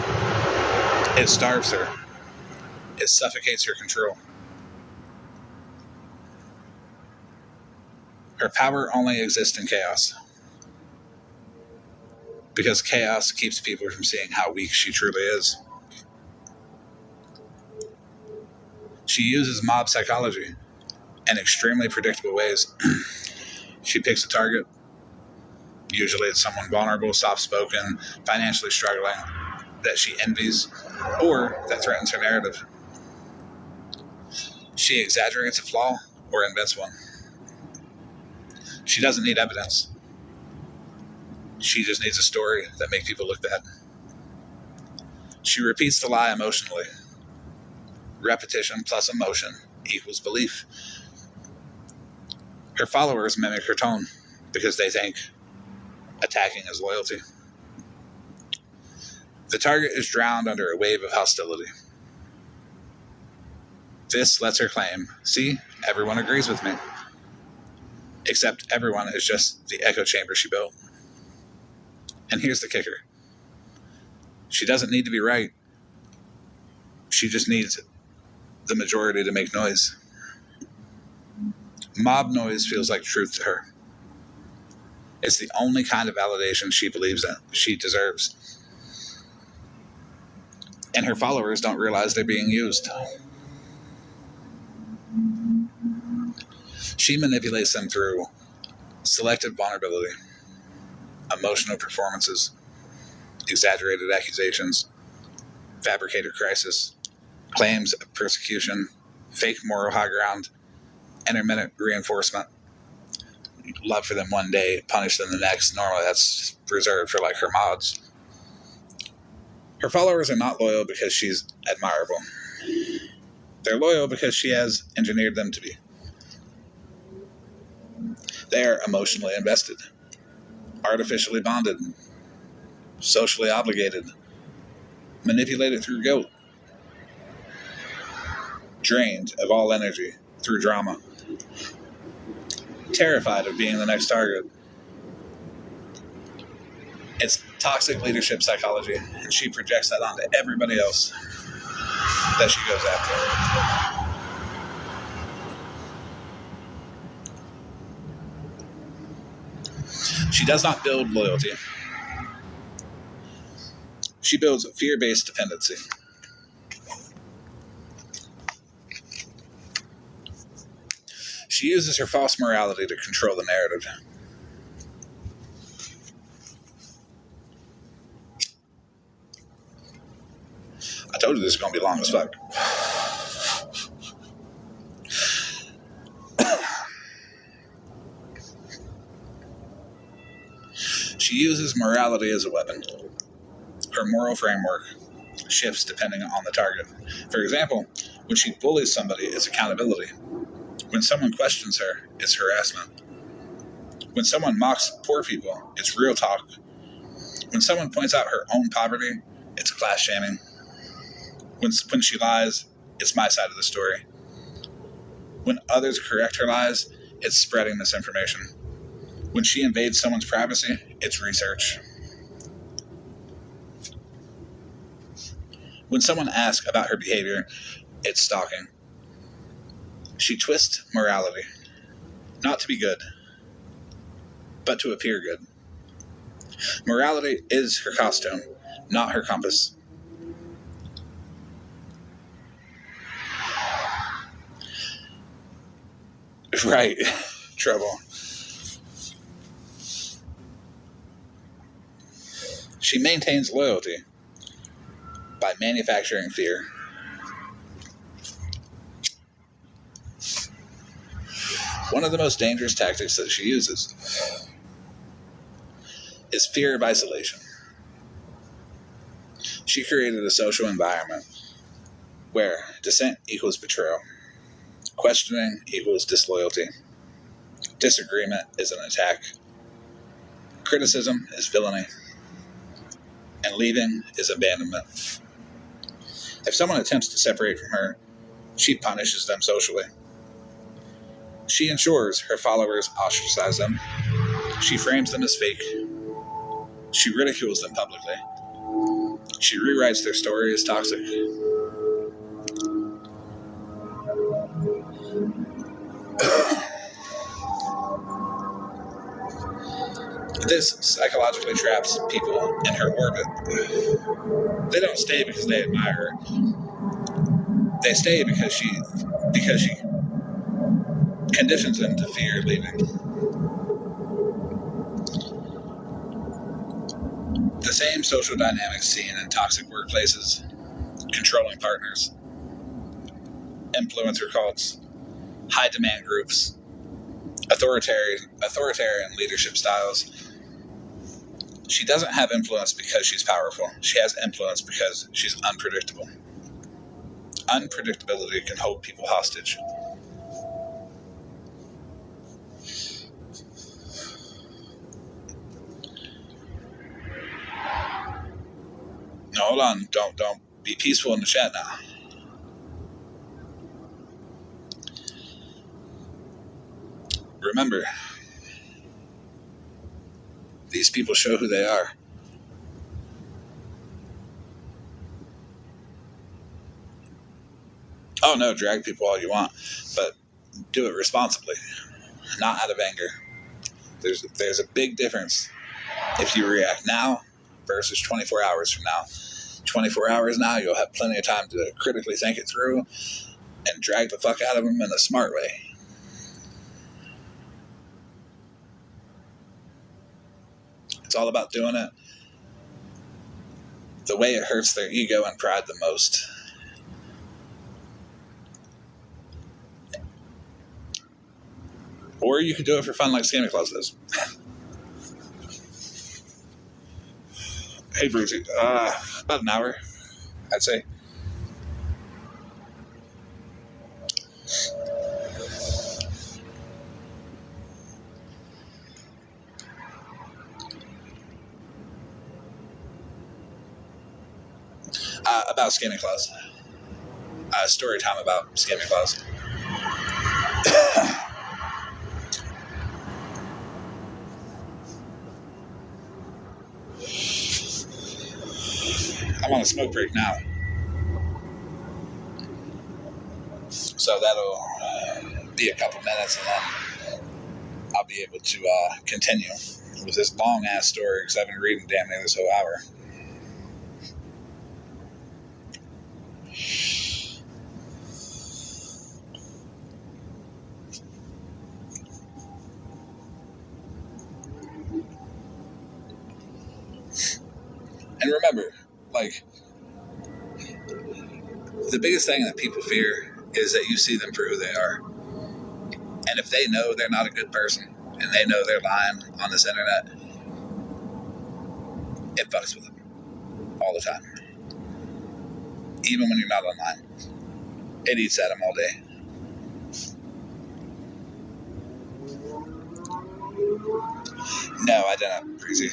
it starves her, it suffocates her control. Her power only exists in chaos, because chaos keeps people from seeing how weak she truly is. She uses mob psychology in extremely predictable ways. She picks a target. Usually it's someone vulnerable, soft-spoken, financially struggling, that she envies, or that threatens her narrative. She exaggerates a flaw or invents one. She doesn't need evidence. She just needs a story that makes people look bad. She repeats the lie emotionally. Repetition plus emotion equals belief. Her followers mimic her tone because they think attacking is loyalty. The target is drowned under a wave of hostility. This lets her claim, see, everyone agrees with me. Except everyone is just the echo chamber she built. And here's the kicker. She doesn't need to be right. She just needs the majority to make noise. Mob noise feels like truth to her. It's the only kind of validation she believes in, she deserves. And her followers don't realize they're being used. She manipulates them through selective vulnerability, emotional performances, exaggerated accusations, fabricated crisis, claims of persecution, fake moral high ground, intermittent reinforcement, love for them one day, punish them the next. Normally that's reserved for like her mods. Her followers are not loyal because she's admirable. They're loyal because she has engineered them to be. They are emotionally invested, artificially bonded, socially obligated, manipulated through guilt, drained of all energy through drama, terrified of being the next target. It's toxic leadership psychology, and she projects that onto everybody else that she goes after. She does not build loyalty. She builds fear-based dependency. She uses her false morality to control the narrative. I told you this is going to be long as fuck. She uses morality as a weapon. Her moral framework shifts depending on the target. For example, when she bullies somebody, it's accountability. When someone questions her, it's harassment. When someone mocks poor people, it's real talk. When someone points out her own poverty, it's class shaming. When she lies, it's my side of the story. When others correct her lies, it's spreading misinformation. When she invades someone's privacy, it's research. When someone asks about her behavior, it's stalking. She twists morality, not to be good, but to appear good. Morality is her costume, not her compass. Right, trouble. She maintains loyalty by manufacturing fear. One of the most dangerous tactics that she uses is fear of isolation. She created a social environment where dissent equals betrayal, questioning equals disloyalty, disagreement is an attack, criticism is villainy, and leaving is abandonment. If someone attempts to separate from her, she punishes them socially. She ensures her followers ostracize them. She frames them as fake. She ridicules them publicly. She rewrites their story as toxic. This psychologically traps people in her orbit. They don't stay because they admire her. They stay because she conditions them to fear leaving. The same social dynamics seen in toxic workplaces, controlling partners, influencer cults, high demand groups, authoritarian leadership styles. She doesn't have influence because she's powerful. She has influence because she's unpredictable. Unpredictability can hold people hostage. No, hold on. Don't be peaceful in the chat now. Remember, these people show who they are. Oh no, drag people all you want, but do it responsibly, not out of anger. There's a big difference if you react now versus 24 hours from now. 24 hours now, you'll have plenty of time to critically think it through and drag the fuck out of them in a smart way. It's all about doing it the way it hurts their ego and pride the most. Or you could do it for fun like Santa Claus does. Hey, Brucey. About an hour, I'd say. About Santa Claus. Story time about Santa Claus. I'm on a smoke break now. So that'll be a couple minutes and then I'll be able to continue with this long ass story because I've been reading damn near this whole hour. And remember, like, the biggest thing that people fear is that you see them for who they are. And if they know they're not a good person and they know they're lying on this internet, it fucks with them all the time. Even when you're not online. It eats at them all day. No, I didn't, Breezy.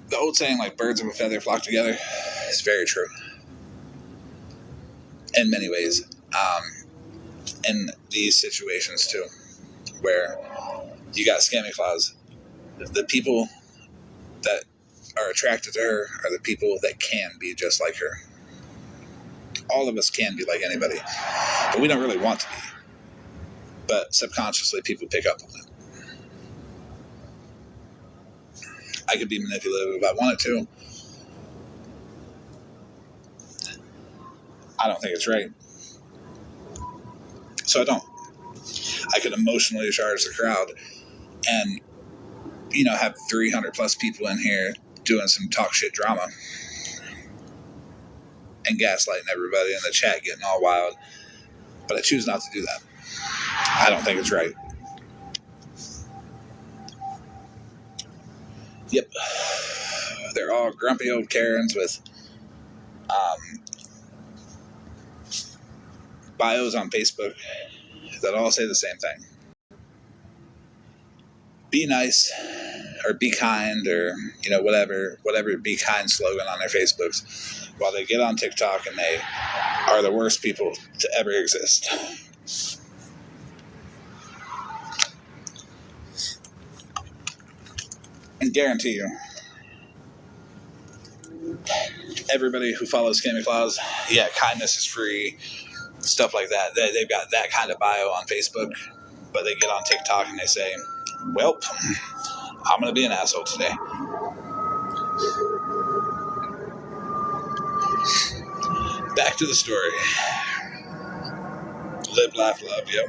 The old saying, like, birds of a feather flock together, is very true. In many ways. In these situations, too, where you got Scammy Claus, the people that are attracted to her are the people that can be just like her. All of us can be like anybody, but we don't really want to be. But subconsciously, people pick up on it. I could be manipulative if I wanted to. I don't think it's right. So I don't. I could emotionally charge the crowd and, have 300 plus people in here doing some talk shit drama and gaslighting everybody in the chat getting all wild. But I choose not to do that. I don't think it's right. Yep. They're all grumpy old Karens with bios on Facebook that all say the same thing. Be nice, or be kind, or whatever be kind slogan on their Facebooks, while they get on TikTok and they are the worst people to ever exist. And guarantee you, everybody who follows Scammy Claus, yeah, kindness is free, stuff like that. They've got that kind of bio on Facebook, but they get on TikTok and they say, well, I'm going to be an asshole today. Back to the story. Live, laugh, love, yep.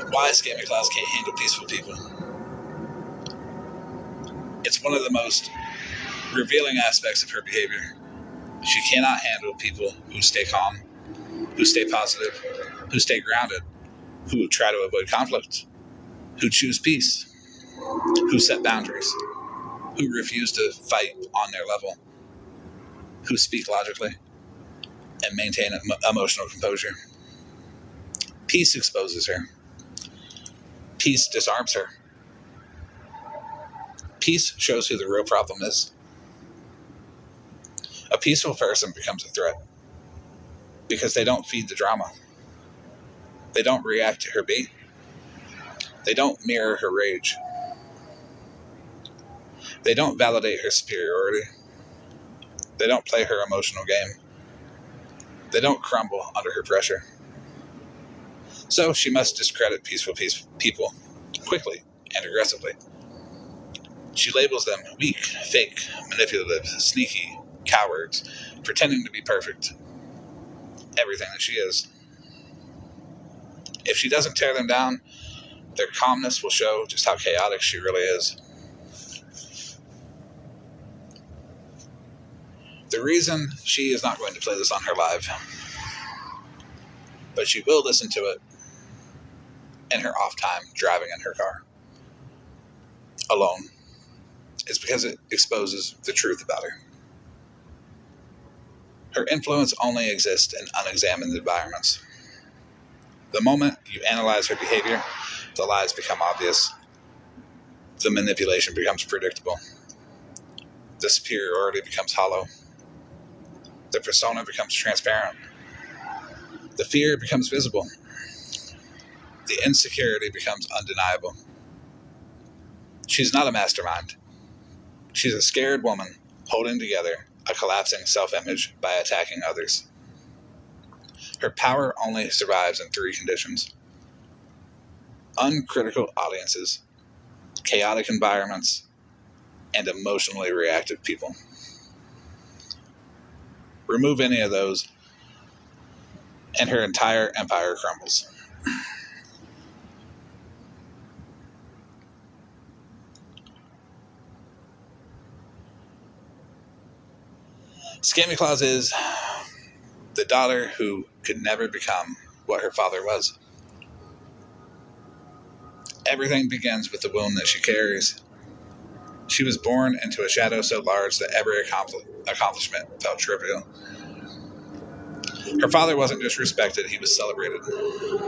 Why Scammy Claus can't handle peaceful people. It's one of the most revealing aspects of her behavior. She cannot handle people who stay calm, who stay positive, who stay grounded, who try to avoid conflict, who choose peace, who set boundaries, who refuse to fight on their level, who speak logically and maintain emotional composure. Peace exposes her. Peace disarms her. Peace shows who the real problem is. A peaceful person becomes a threat because they don't feed the drama. They don't react to her beat. They don't mirror her rage. They don't validate her superiority. They don't play her emotional game. They don't crumble under her pressure. So she must discredit peaceful people quickly and aggressively. She labels them weak, fake, manipulative, sneaky, cowards, pretending to be perfect. Everything that she is. If she doesn't tear them down, their calmness will show just how chaotic she really is. The reason she is not going to play this on her live, but she will listen to it in her off time driving in her car alone, is because it exposes the truth about her. Her influence only exists in unexamined environments. The moment you analyze her behavior, the lies become obvious. The manipulation becomes predictable. The superiority becomes hollow. The persona becomes transparent. The fear becomes visible. The insecurity becomes undeniable. She's not a mastermind. She's a scared woman holding together a collapsing self-image by attacking others. Her power only survives in 3 conditions: uncritical audiences, chaotic environments, and emotionally reactive people. Remove any of those, and her entire empire crumbles. Scammy Claus is the daughter who could never become what her father was. Everything begins with the wound that she carries. She was born into a shadow so large that every accomplishment felt trivial. Her father wasn't just respected, he was celebrated,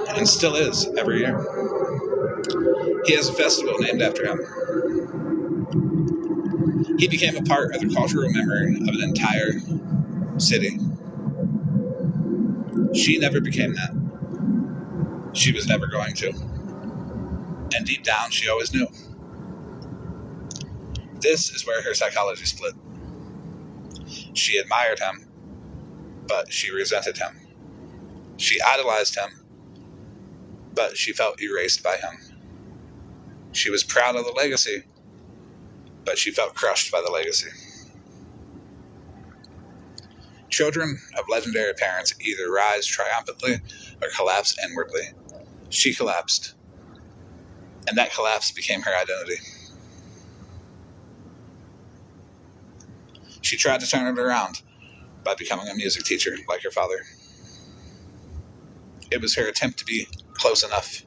and still is every year. He has a festival named after him. He became a part of the cultural memory of an entire city. She never became that. She was never going to. And deep down, she always knew. This is where her psychology split. She admired him, but she resented him. She idolized him, but she felt erased by him. She was proud of the legacy, but she felt crushed by the legacy. Children of legendary parents either rise triumphantly or collapse inwardly. She collapsed, and that collapse became her identity. She tried to turn it around by becoming a music teacher like her father. It was her attempt to be close enough.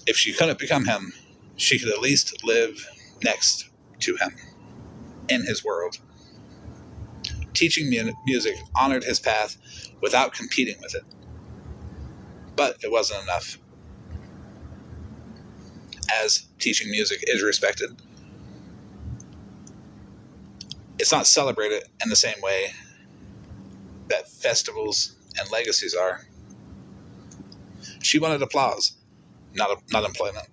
If she couldn't become him, she could at least live next to him, in his world. Teaching music honored his path without competing with it. But it wasn't enough. As teaching music is respected, it's not celebrated in the same way that festivals and legacies are. She wanted applause, not employment.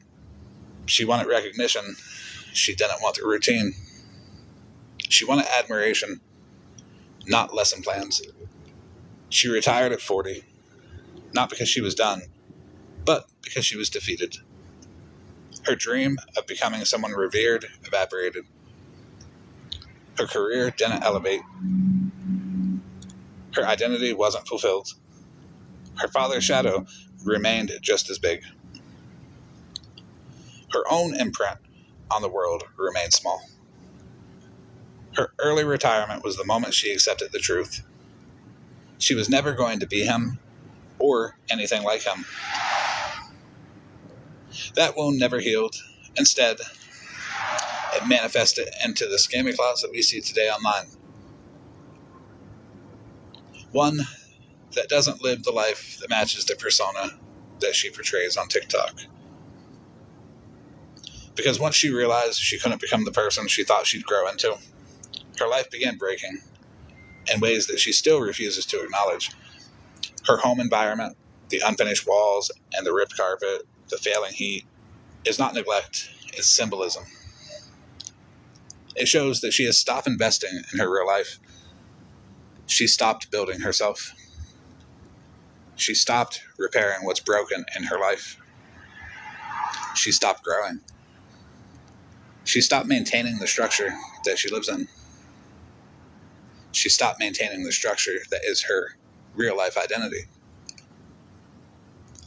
She wanted recognition. She didn't want the routine. She wanted admiration, not lesson plans. She retired at 40, not because she was done, but because she was defeated. Her dream of becoming someone revered evaporated. Her career didn't elevate. Her identity wasn't fulfilled. Her father's shadow remained just as big. Her own imprint on the world remained small. Her early retirement was the moment she accepted the truth. She was never going to be him or anything like him. That wound never healed. Instead, it manifested into the scammy clause that we see today online. One that doesn't live the life that matches the persona that she portrays on TikTok. Because once she realized she couldn't become the person she thought she'd grow into, her life began breaking in ways that she still refuses to acknowledge. Her home environment, the unfinished walls and the ripped carpet, the failing heat, is not neglect, it's symbolism. It shows that she has stopped investing in her real life. She stopped building herself. She stopped repairing what's broken in her life. She stopped growing. She stopped maintaining the structure that she lives in. She stopped maintaining the structure that is her real life identity.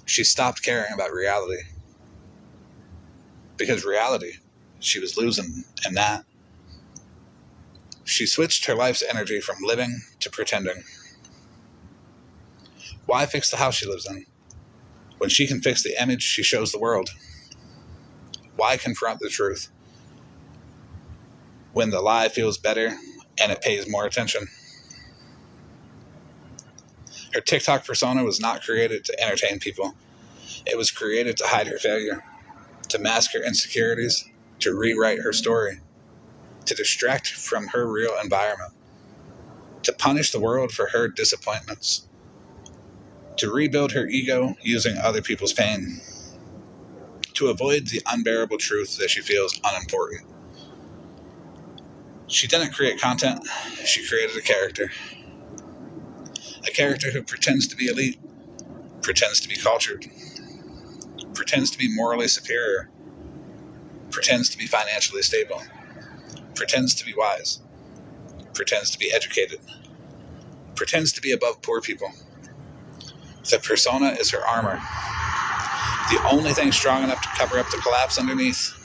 She stopped caring about reality. Because reality, she was losing in that. She switched her life's energy from living to pretending. Why fix the house she lives in when she can fix the image she shows the world? Why confront the truth when the lie feels better and it pays more attention? Her TikTok persona was not created to entertain people. It was created to hide her failure, to mask her insecurities, to rewrite her story, to distract from her real environment, to punish the world for her disappointments, to rebuild her ego using other people's pain, to avoid the unbearable truth that she feels unimportant. She didn't create content, she created a character. A character who pretends to be elite, pretends to be cultured, pretends to be morally superior, pretends to be financially stable, pretends to be wise, pretends to be educated, pretends to be above poor people. The persona is her armor, the only thing strong enough to cover up the collapse underneath.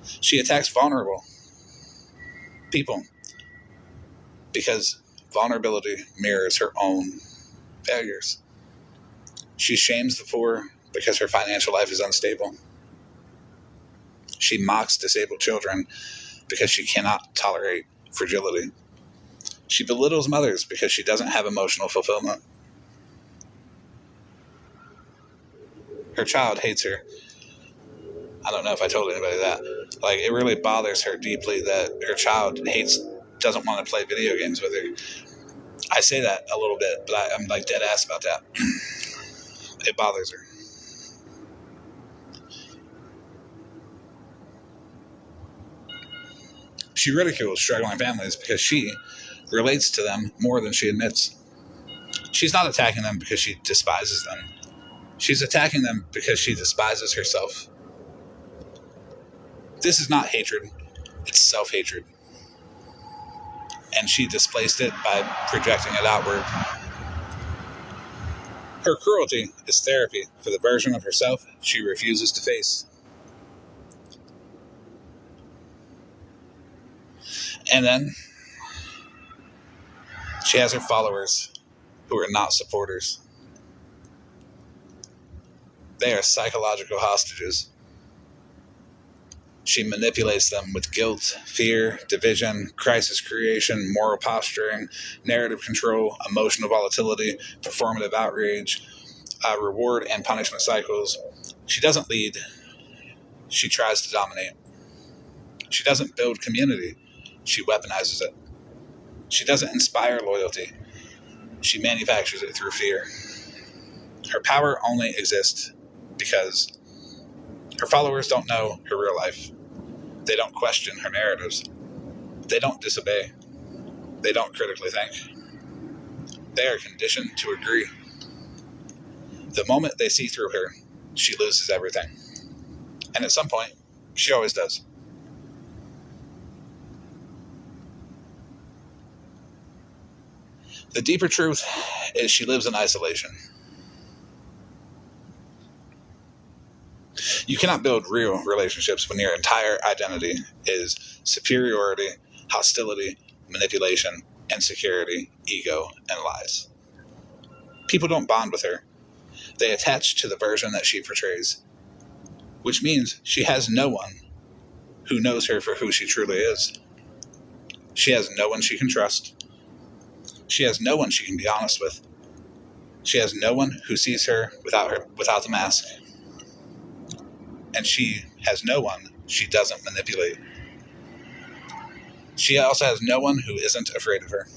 She attacks vulnerable people because vulnerability mirrors her own failures. She shames the poor because her financial life is unstable. She mocks disabled children because she cannot tolerate fragility. She belittles mothers because she doesn't have emotional fulfillment. Her child hates her. I don't know if I told anybody that. Like, it really bothers her deeply that her child doesn't want to play video games with her. I say that a little bit, but I'm like dead ass about that. It bothers her. She ridicules struggling families because she relates to them more than she admits. She's not attacking them because she despises them. She's attacking them because she despises herself. This is not hatred, it's self-hatred. And she displaced it by projecting it outward. Her cruelty is therapy for the version of herself she refuses to face. And then she has her followers who are not supporters. They are psychological hostages. She manipulates them with guilt, fear, division, crisis creation, moral posturing, narrative control, emotional volatility, performative outrage, reward and punishment cycles. She doesn't lead. She tries to dominate. She doesn't build community. She weaponizes it. She doesn't inspire loyalty. She manufactures it through fear. Her power only exists because her followers don't know her real life. They don't question her narratives. They don't disobey. They don't critically think. They are conditioned to agree. The moment they see through her, she loses everything. And at some point, she always does. The deeper truth is she lives in isolation. You cannot build real relationships when your entire identity is superiority, hostility, manipulation, insecurity, ego, and lies. People don't bond with her. They attach to the version that she portrays, which means she has no one who knows her for who she truly is. She has no one she can trust. She has no one she can be honest with. She has no one who sees her without the mask. And she has no one she doesn't manipulate. She also has no one who isn't afraid of her,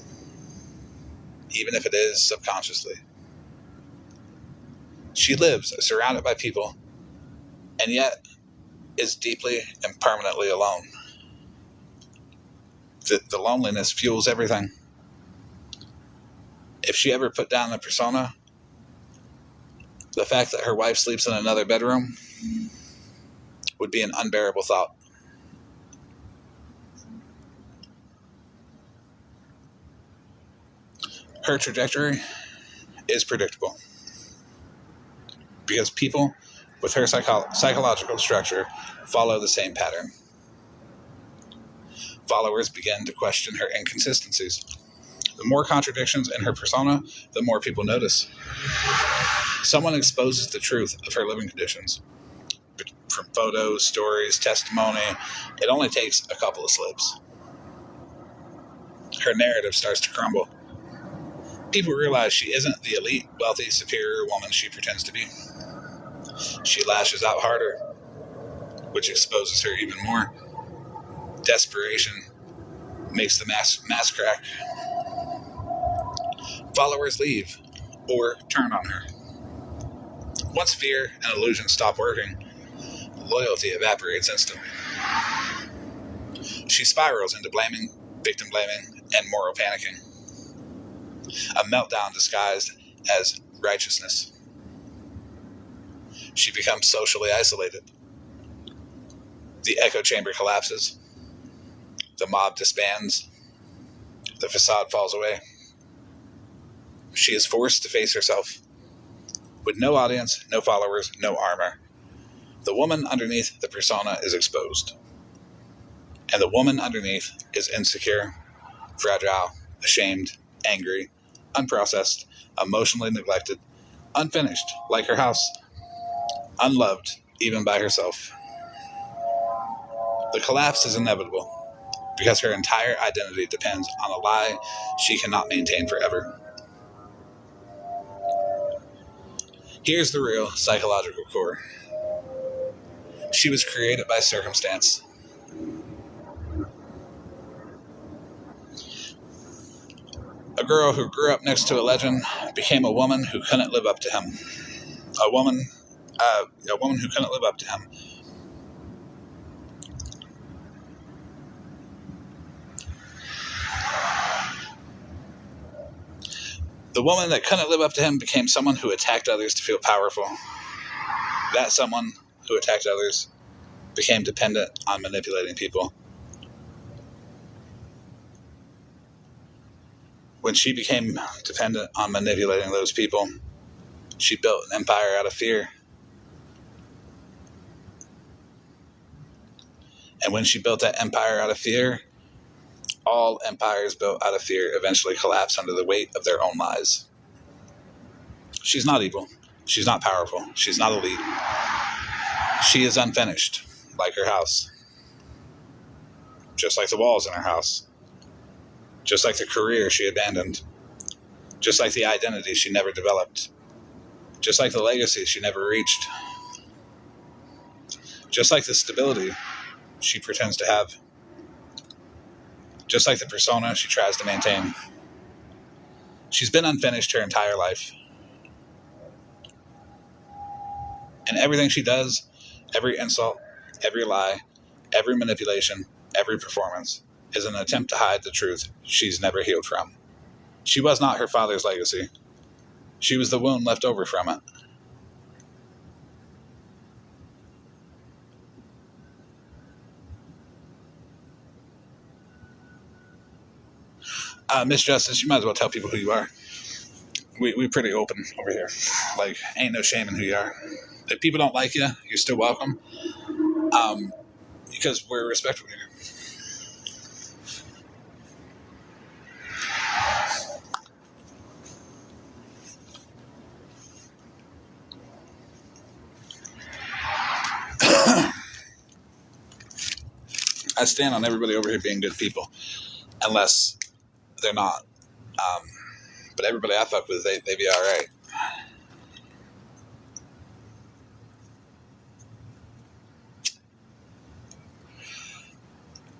even if it is subconsciously. She lives surrounded by people, and yet is deeply and permanently alone. The loneliness fuels everything. If she ever put down the persona, the fact that her wife sleeps in another bedroom would be an unbearable thought. Her trajectory is predictable because people with her psychological structure follow the same pattern. Followers begin to question her inconsistencies. The more contradictions in her persona, the more people notice. Someone exposes the truth of her living conditions. From photos, stories, testimony, it only takes a couple of slips. Her narrative starts to crumble. People realize she isn't the elite, wealthy, superior woman she pretends to be. She lashes out harder, which exposes her even more. Desperation makes the mask crack. Followers leave or turn on her. Once fear and illusion stop working, loyalty evaporates instantly. She spirals into blaming, victim blaming, and moral panicking. A meltdown disguised as righteousness. She becomes socially isolated. The echo chamber collapses. The mob disbands. The facade falls away. She is forced to face herself. With no audience, no followers, no armor. The woman underneath the persona is exposed. And the woman underneath is insecure, fragile, ashamed, angry, unprocessed, emotionally neglected, unfinished, like her house, unloved, even by herself. The collapse is inevitable because her entire identity depends on a lie she cannot maintain forever. Here's the real psychological core. She was created by circumstance. A girl who grew up next to a legend became a woman who couldn't live up to him. A woman, a woman who couldn't live up to him. The woman that couldn't live up to him became someone who attacked others to feel powerful. That someone who attacked others became dependent on manipulating people. When she became dependent on manipulating those people, she built an empire out of fear. And when she built that empire out of fear, all empires built out of fear eventually collapse under the weight of their own lies. She's not evil. She's not powerful. She's not elite. She is unfinished, like her house. Just like the walls in her house. Just like the career she abandoned. Just like the identity she never developed. Just like the legacy she never reached. Just like the stability she pretends to have. Just like the persona she tries to maintain. She's been unfinished her entire life. And everything she does, every insult, every lie, every manipulation, every performance, is an attempt to hide the truth she's never healed from. She was not her father's legacy. She was the wound left over from it. Miss Justice, you might as well tell people who you are. We pretty open over here. Like, ain't no shame in who you are. If people don't like you, you're still welcome. Because we're respectful here. I stand on everybody over here being good people, unless they're not. But everybody I fuck with, they be all right.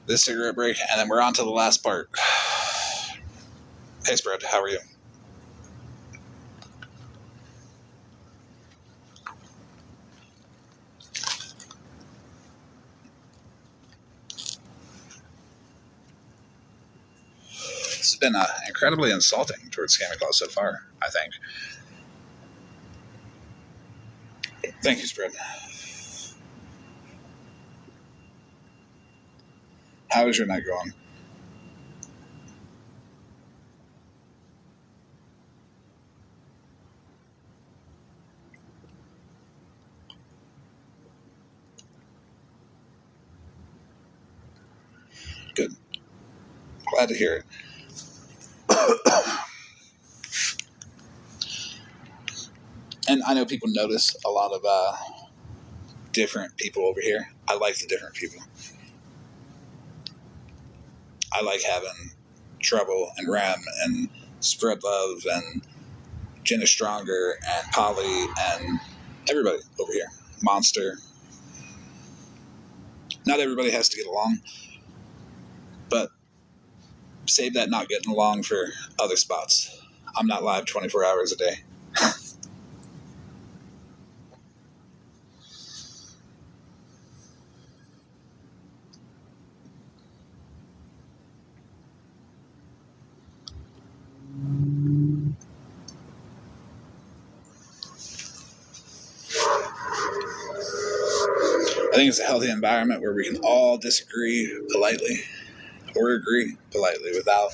This cigarette break, and then we're on to the last part. Hey, Spread, how are you? This has been incredibly insulting towards Scamming Claus so far, I think. Thank you, Spread. How is your night going? Good. Glad to hear it. And I know people notice a lot of different people over here. I like the different people. I like having Trouble and Rem and Spread Love and Jenna Stronger and Polly and everybody over here. Monster. Not everybody has to get along, but save that not getting along for other spots. I'm not live 24 hours a day. I think it's a healthy environment where we can all disagree politely or agree politely without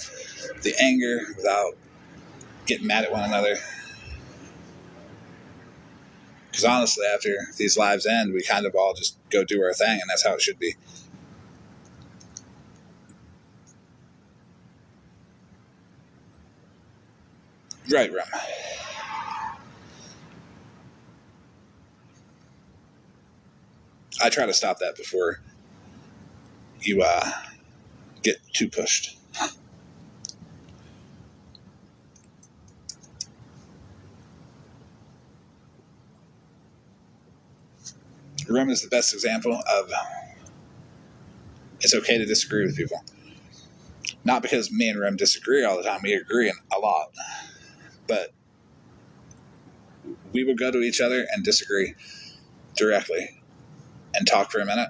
the anger, without getting mad at one another. Because honestly, after these lives end, we kind of all just go do our thing, and that's how it should be. Right, Rem. I try to stop that before you get too pushed. Rem is the best example of it's okay to disagree with people. Not because me and Rem disagree all the time, we agree a lot. But we will go to each other and disagree directly and talk for a minute,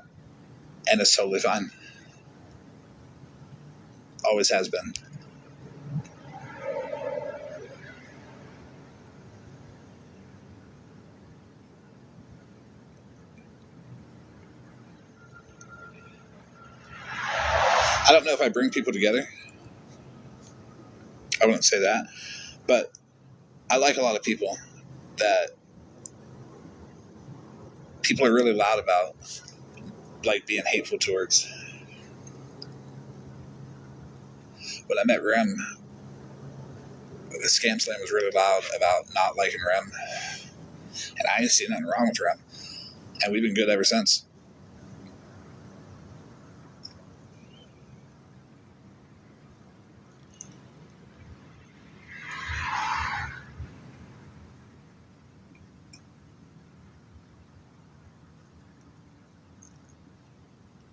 and it's totally fine. Always has been. I don't know if I bring people together. I wouldn't say that. But I like a lot of people that people are really loud about, like being hateful towards. When I met Rem, the Scam Slam was really loud about not liking Rem. And I didn't see nothing wrong with Rem. And we've been good ever since.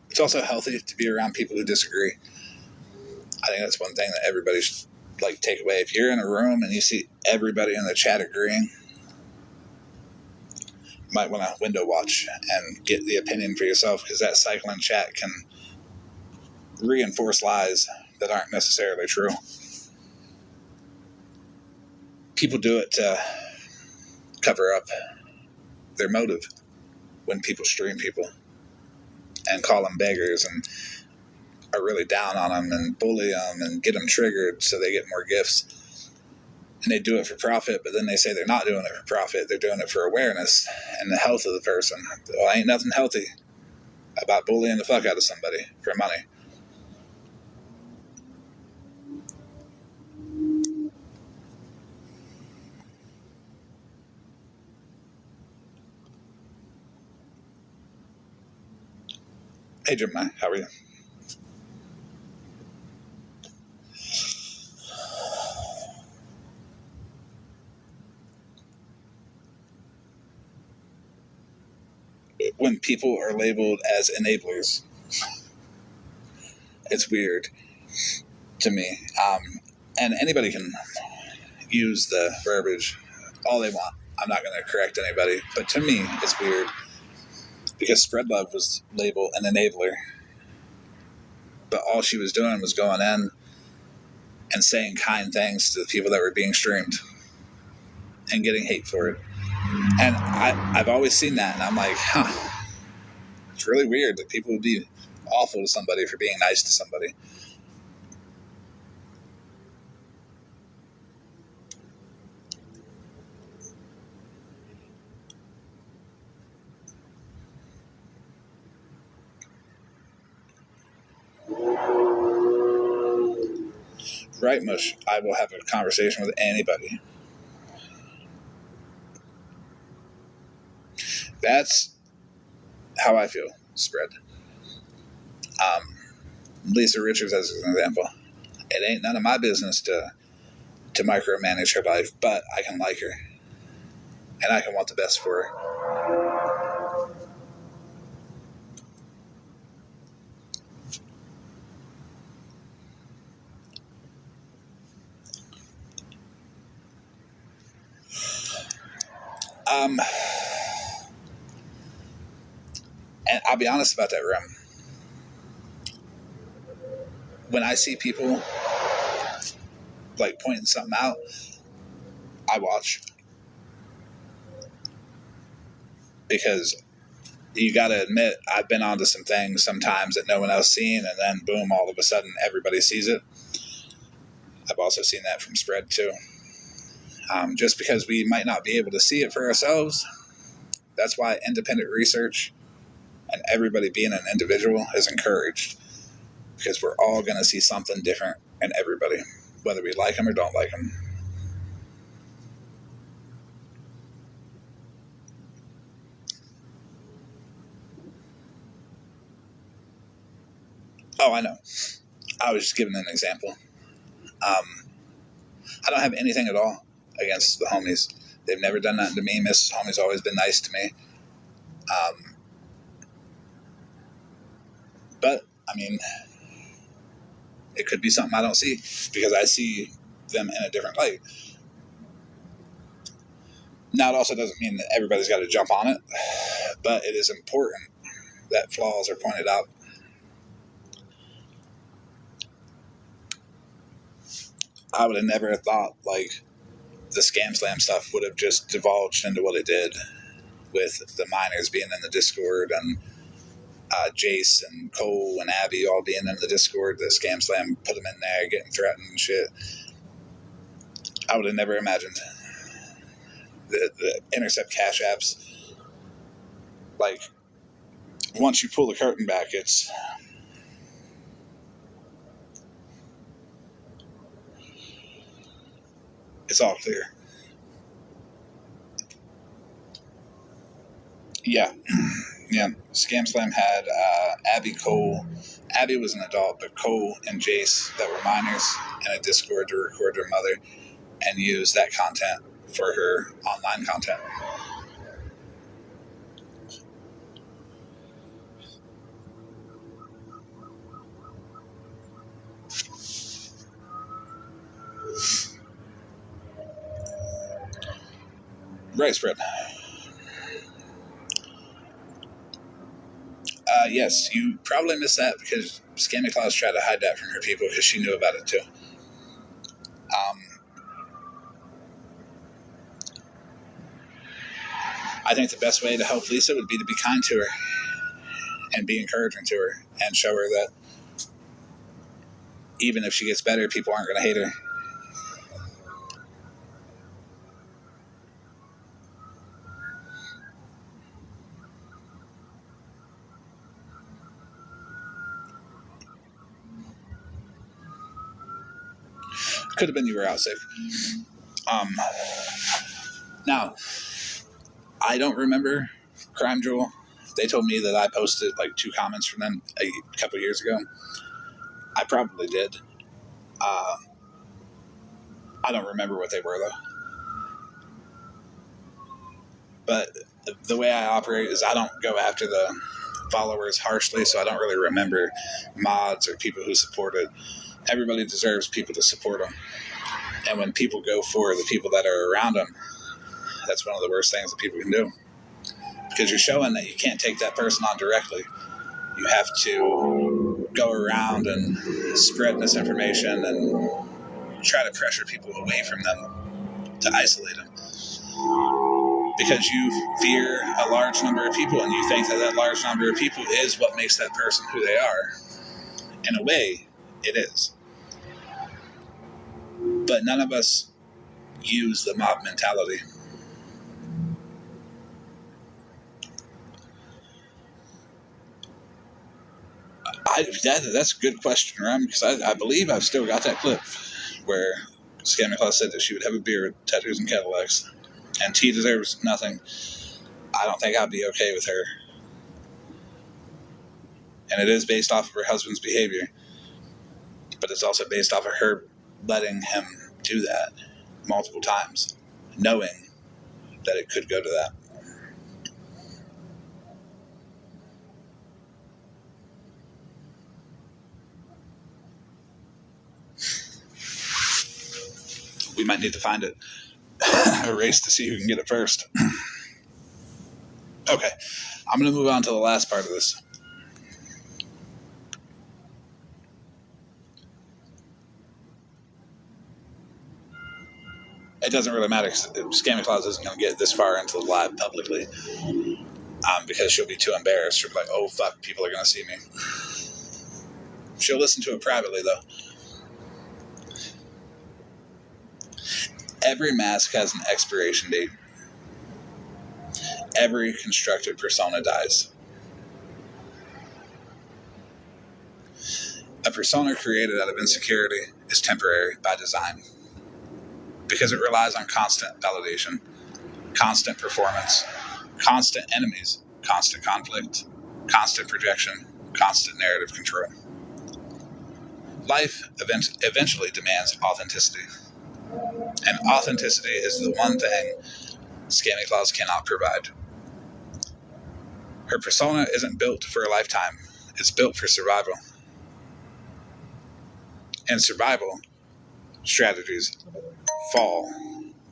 It's also healthy to be around people who disagree. I think that's one thing that everybody should take away. If you're in a room and you see everybody in the chat agreeing, you might want to window watch and get the opinion for yourself, because that cycling chat can reinforce lies that aren't necessarily true. People do it to cover up their motive when people stream people and call them beggars and are really down on them and bully them and get them triggered so they get more gifts. And they do it for profit, but then they say they're not doing it for profit. They're doing it for awareness and the health of the person. Well, ain't nothing healthy about bullying the fuck out of somebody for money. Hey, Gemini, how are you? When people are labeled as enablers, it's weird to me. And anybody can use the verbiage all they want. I'm not going to correct anybody. But to me, it's weird because Spread Love was labeled an enabler. But all she was doing was going in and saying kind things to the people that were being streamed and getting hate for it. And I've always seen that, and I'm like, it's really weird that people would be awful to somebody for being nice to somebody. Right, Mush, I will have a conversation with anybody. That's how I feel, Spread. Lisa Richards as an example. It ain't none of my business to micromanage her life, but I can like her. And I can want the best for her. Um, and I'll be honest about that room. When I see people like pointing something out, I watch. Because you got to admit, I've been onto some things sometimes that no one else seen, and then boom, all of a sudden everybody sees it. I've also seen that from Spread too. Just because we might not be able to see it for ourselves, that's why independent research and everybody being an individual is encouraged, because we're all going to see something different in everybody, whether we like them or don't like them. Oh, I know. I was just giving an example. I don't have anything at all against the homies. They've never done nothing to me. Mrs. Homie's always been nice to me. But, I mean, it could be something I don't see because I see them in a different light. Now, it also doesn't mean that everybody's got to jump on it, but it is important that flaws are pointed out. I would have never thought, like, the Scam Slam stuff would have just divulged into what it did with the miners being in the Discord and Jace and Cole and Abby all being in the Discord. The Scam Slam put them in there, getting threatened and shit. I would have never imagined the intercept cash apps. Like, once you pull the curtain back, it's all clear. Yeah. Yeah. Scam Slam had Abby, Cole. Abby was an adult, but Cole and Jace, that were minors, in a Discord to record their mother and use that content for her online content. Right, Spread. Yes, you probably missed that because Scammy Claus tried to hide that from her people because she knew about it too. I think the best way to help Lisa would be to be kind to her and be encouraging to her and show her that even if she gets better, people aren't going to hate her. Could have been you were out sick. Um, Now, I don't remember Crime Jewel. They told me that I posted like 2 comments from them a couple years ago. I probably did. Uh, I don't remember what they were though. But the way I operate is I don't go after the followers harshly, so I don't really remember mods or people who supported. Everybody deserves people to support them. And when people go for the people that are around them, that's one of the worst things that people can do. Because you're showing that you can't take that person on directly. You have to go around and spread misinformation and try to pressure people away from them to isolate them. Because you fear a large number of people and you think that that large number of people is what makes that person who they are. In a way, it is. But none of us use the mob mentality. That's a good question, Ram, because I believe I've still got that clip where Scamming Claus said that she would have a beard, tattoos, and Cadillacs. And T deserves nothing. I don't think I'd be okay with her. And it is based off of her husband's behavior. But it's also based off of her letting him do that multiple times, knowing that it could go to that. We might need to find it. A race to see who can get it first. Okay, I'm going to move on to the last part of this. It doesn't really matter. Scamming Claus isn't going to get this far into the live publicly because she'll be too embarrassed. She'll be like, oh, fuck, people are going to see me. She'll listen to it privately, though. Every mask has an expiration date. Every constructed persona dies. A persona created out of insecurity is temporary by design because it relies on constant validation, constant performance, constant enemies, constant conflict, constant projection, constant narrative control. Life eventually demands authenticity. And authenticity is the one thing Scamming Claus cannot provide. Her persona isn't built for a lifetime. It's built for survival. And survival strategies fall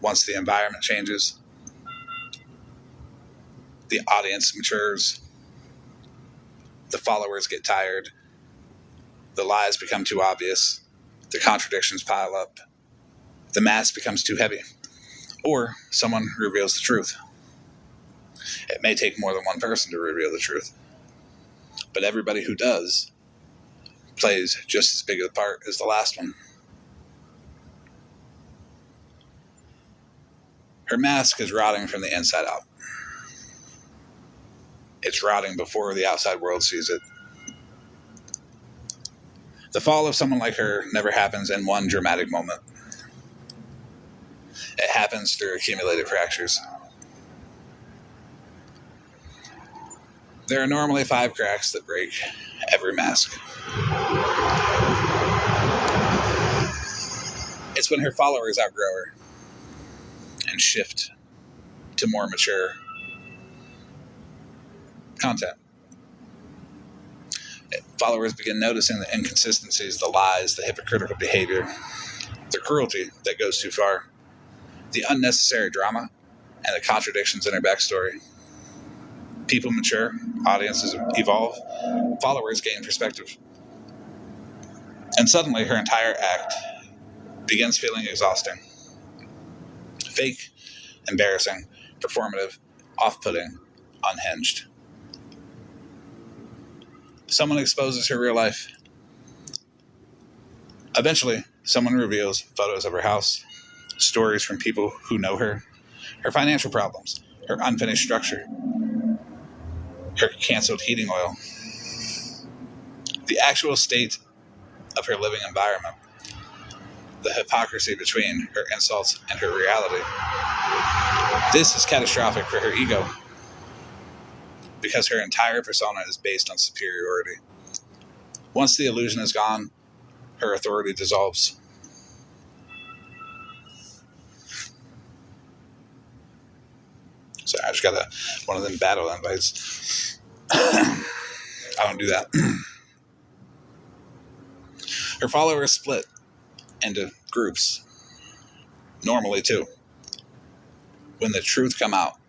once the environment changes, the audience matures, the followers get tired, the lies become too obvious, the contradictions pile up, the mask becomes too heavy, or someone reveals the truth. It may take more than one person to reveal the truth, but everybody who does plays just as big a part as the last one. Her mask is rotting from the inside out. It's rotting before the outside world sees it. The fall of someone like her never happens in one dramatic moment. It happens through accumulated fractures. There are normally 5 cracks that break every mask. It's when her followers outgrow her and shift to more mature content. Followers begin noticing the inconsistencies, the lies, the hypocritical behavior, the cruelty that goes too far, the unnecessary drama, and the contradictions in her backstory. People mature, audiences evolve, followers gain perspective. And suddenly her entire act begins feeling exhausting. Fake, embarrassing, performative, off-putting, unhinged. Someone exposes her real life. Eventually, someone reveals photos of her house, stories from people who know her financial problems, her unfinished structure, her canceled heating oil, the actual state of her living environment, the hypocrisy between her insults and her reality. This is catastrophic for her ego because her entire persona is based on superiority. Once the illusion is gone, her authority dissolves. Sorry, I just got one of them battle invites. I don't do that. Her followers split into groups, normally too, when the truth come out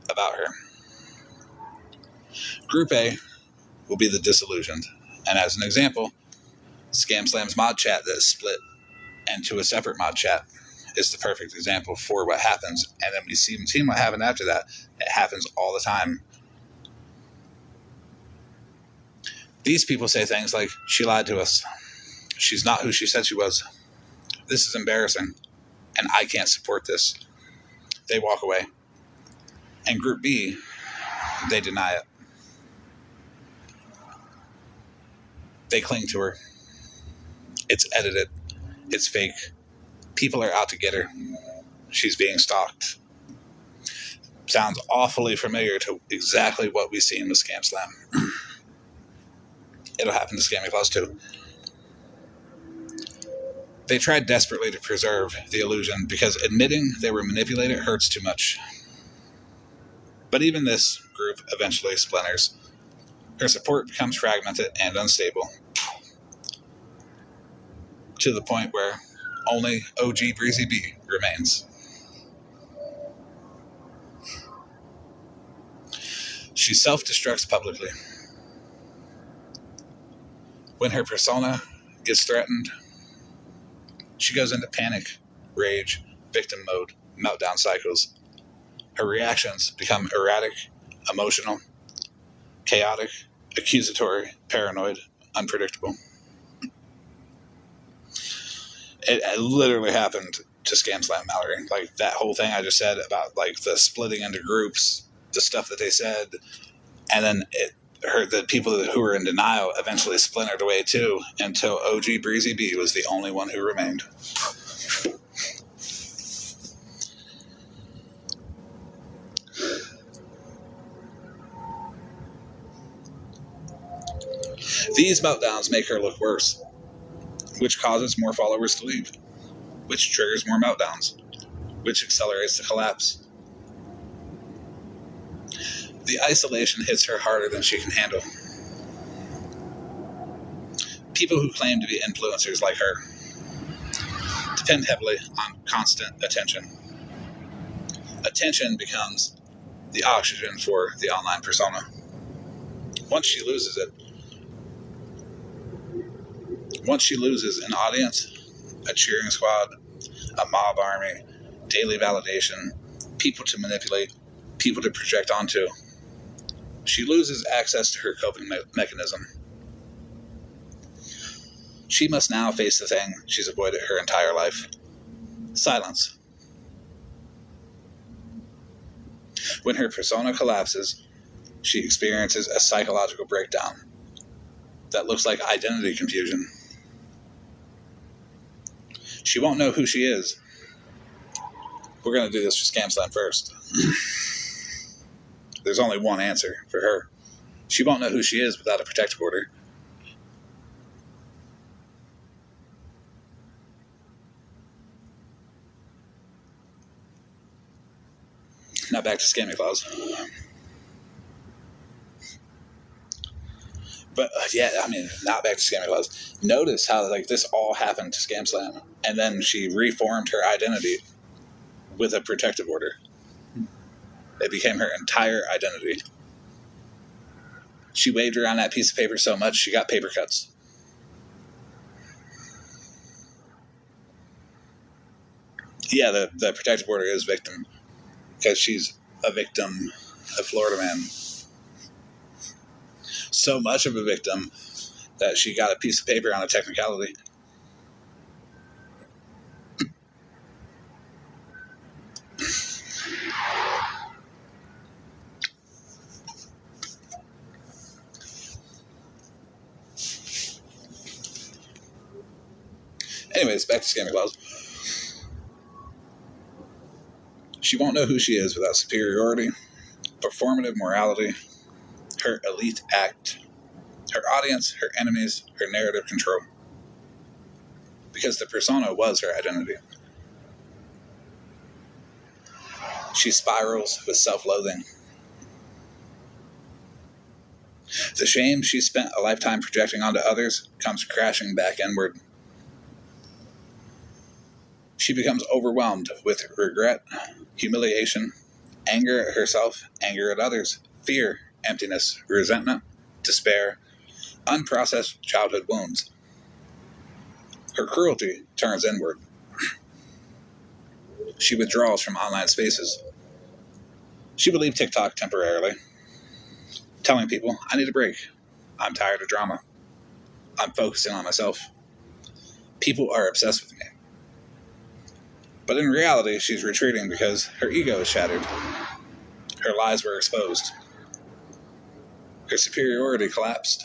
about her. Group A will be the disillusioned, and as an example, Scam Slam's mod chat that is split into a separate mod chat is the perfect example for what happens, and then we see what happened after that. It happens all the time. These people say things like, she lied to us. She's not who she said she was. This is embarrassing, and I can't support this. They walk away. And Group B, they deny it. They cling to her. It's edited. It's fake. People are out to get her. She's being stalked. Sounds awfully familiar to exactly what we've seen with Scam Slam. It'll happen to Scammy Claus too. They tried desperately to preserve the illusion because admitting they were manipulated hurts too much. But even this group eventually splinters. Her support becomes fragmented and unstable, to the point where only OG Breezy B remains. She self-destructs publicly. When her persona gets threatened, she goes into panic, rage, victim mode, meltdown cycles. Her reactions become erratic, emotional, chaotic, accusatory, paranoid, unpredictable. It literally happened to Scam Slam Mallory. Like, that whole thing I just said about, like, the splitting into groups, the stuff that they said, and then the people who were in denial eventually splintered away too, until OG Breezy B was the only one who remained. These meltdowns make her look worse, which causes more followers to leave, which triggers more meltdowns, which accelerates the collapse. The isolation hits her harder than she can handle. People who claim to be influencers like her depend heavily on constant attention. Attention becomes the oxygen for the online persona. Once she loses an audience, a cheering squad, a mob army, daily validation, people to manipulate, people to project onto, she loses access to her coping mechanism. She must now face the thing she's avoided her entire life: silence. When her persona collapses, she experiences a psychological breakdown that looks like identity confusion. She won't know who she is. We're going to do this for Scam Slam first. There's only one answer for her. She won't know who she is without a protective order. Now back to Scammy Claus. But not back to Scammy Claus. Notice how this all happened to Scam Slam, and then she reformed her identity with a protective order. It became her entire identity. She waved around that piece of paper so much she got paper cuts. Yeah, the protective order is victim, because she's a victim of Florida Man. So much of a victim that she got a piece of paper on a technicality. Anyways, back to Scammy Claus. She won't know who she is without superiority, performative morality, her elite act, her audience, her enemies, her narrative control. Because the persona was her identity. She spirals with self-loathing. The shame she spent a lifetime projecting onto others comes crashing back inward. She becomes overwhelmed with regret, humiliation, anger at herself, anger at others, fear, emptiness, resentment, despair, unprocessed childhood wounds. Her cruelty turns inward. She withdraws from online spaces. She will leave TikTok temporarily, telling people, I need a break. I'm tired of drama. I'm focusing on myself. People are obsessed with me. But in reality, she's retreating because her ego is shattered. Her lies were exposed. Her superiority collapsed.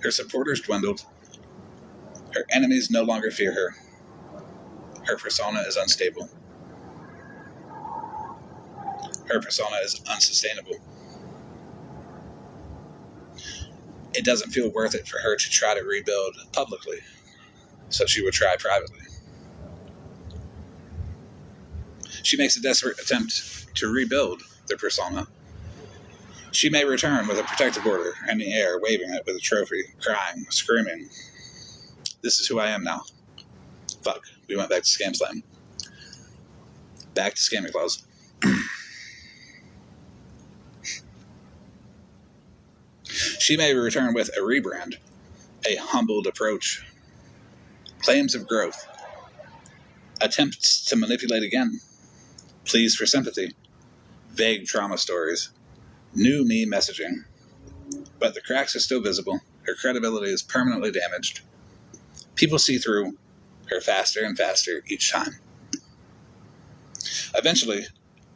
Her supporters dwindled. Her enemies no longer fear her. Her persona is unstable. Her persona is unsustainable. It doesn't feel worth it for her to try to rebuild publicly, so she would try privately. She makes a desperate attempt to rebuild the persona. She may return with a protective order in the air, waving it with a trophy, crying, screaming, this is who I am now. Fuck, we went back to Scam Slam. Back to Scammy Claus. She may return with a rebrand, a humbled approach, claims of growth, attempts to manipulate again, pleas for sympathy, vague trauma stories, new me messaging. But the cracks are still visible. Her credibility is permanently damaged. People see through her faster and faster each time. Eventually,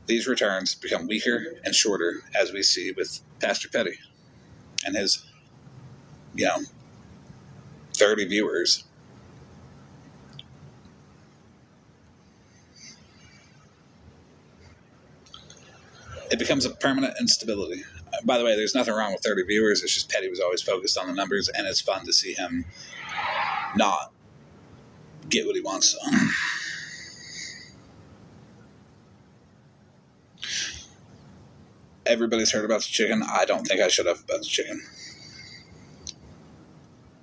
these returns become weaker and shorter, as we see with Pastor Petty and his, 30 viewers. It becomes a permanent instability. By the way, there's nothing wrong with 30 viewers. It's just Petty was always focused on the numbers, and it's fun to see him not get what he wants. Everybody's heard about the chicken. I don't think I should have about the chicken.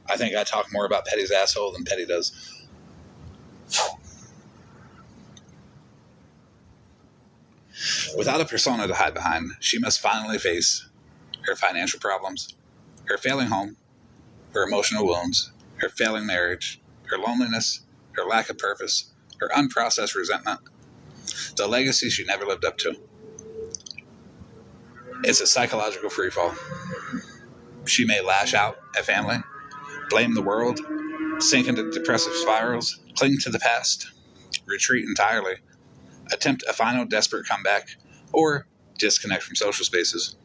I think I talk more about Petty's asshole than Petty does. Without a persona to hide behind, she must finally face her financial problems, her failing home, her emotional wounds, her failing marriage, her loneliness, her lack of purpose, her unprocessed resentment, the legacy she never lived up to. It's a psychological freefall. She may lash out at family, blame the world, sink into depressive spirals, cling to the past, retreat entirely, attempt a final desperate comeback, or disconnect from social spaces.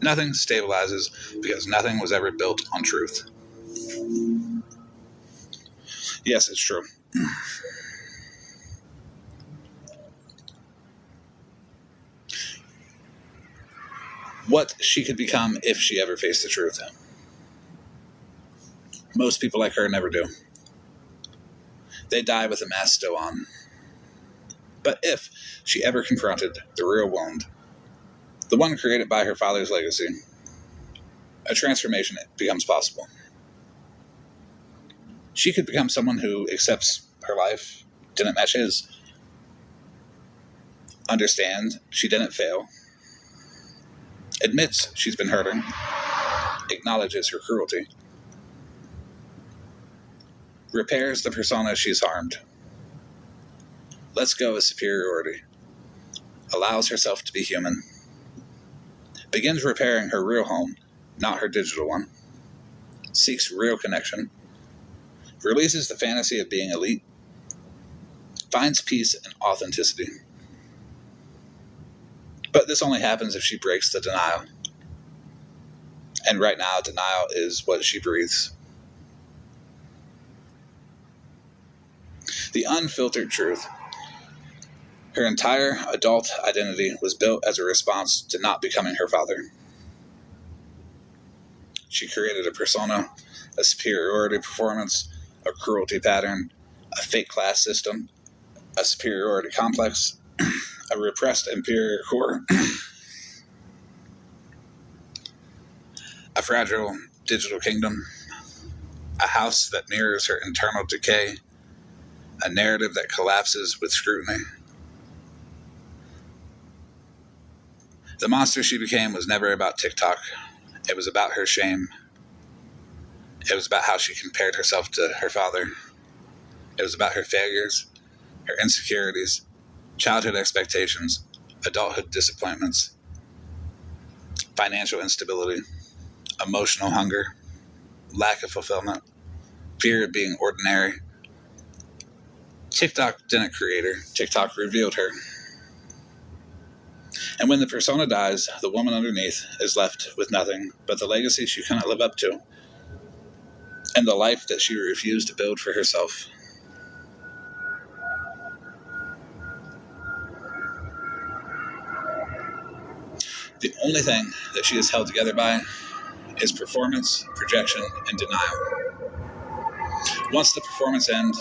Nothing stabilizes because nothing was ever built on truth. Yes, it's true. What she could become if she ever faced the truth. Most people like her never do. They die with the mask still on. But if she ever confronted the real wound, the one created by her father's legacy, a transformation becomes possible. She could become someone who accepts her life didn't match his, understands she didn't fail, admits she's been hurting, acknowledges her cruelty, repairs the persona she's harmed, lets go of superiority, allows herself to be human, begins repairing her real home, not her digital one, seeks real connection, releases the fantasy of being elite, finds peace and authenticity. But this only happens if she breaks the denial. And right now, denial is what she breathes. The unfiltered truth. Her entire adult identity was built as a response to not becoming her father. She created a persona, a superiority performance, a cruelty pattern, a fake class system, a superiority complex, a repressed inferior core, a fragile digital kingdom, a house that mirrors her internal decay, a narrative that collapses with scrutiny. The monster she became was never about TikTok. It was about her shame. It was about how she compared herself to her father. It was about her failures, her insecurities, childhood expectations, adulthood disappointments, financial instability, emotional hunger, lack of fulfillment, fear of being ordinary. TikTok didn't create her. TikTok revealed her. And when the persona dies, the woman underneath is left with nothing but the legacy she cannot live up to and the life that she refused to build for herself. The only thing that she is held together by is performance, projection, and denial. Once the performance ends,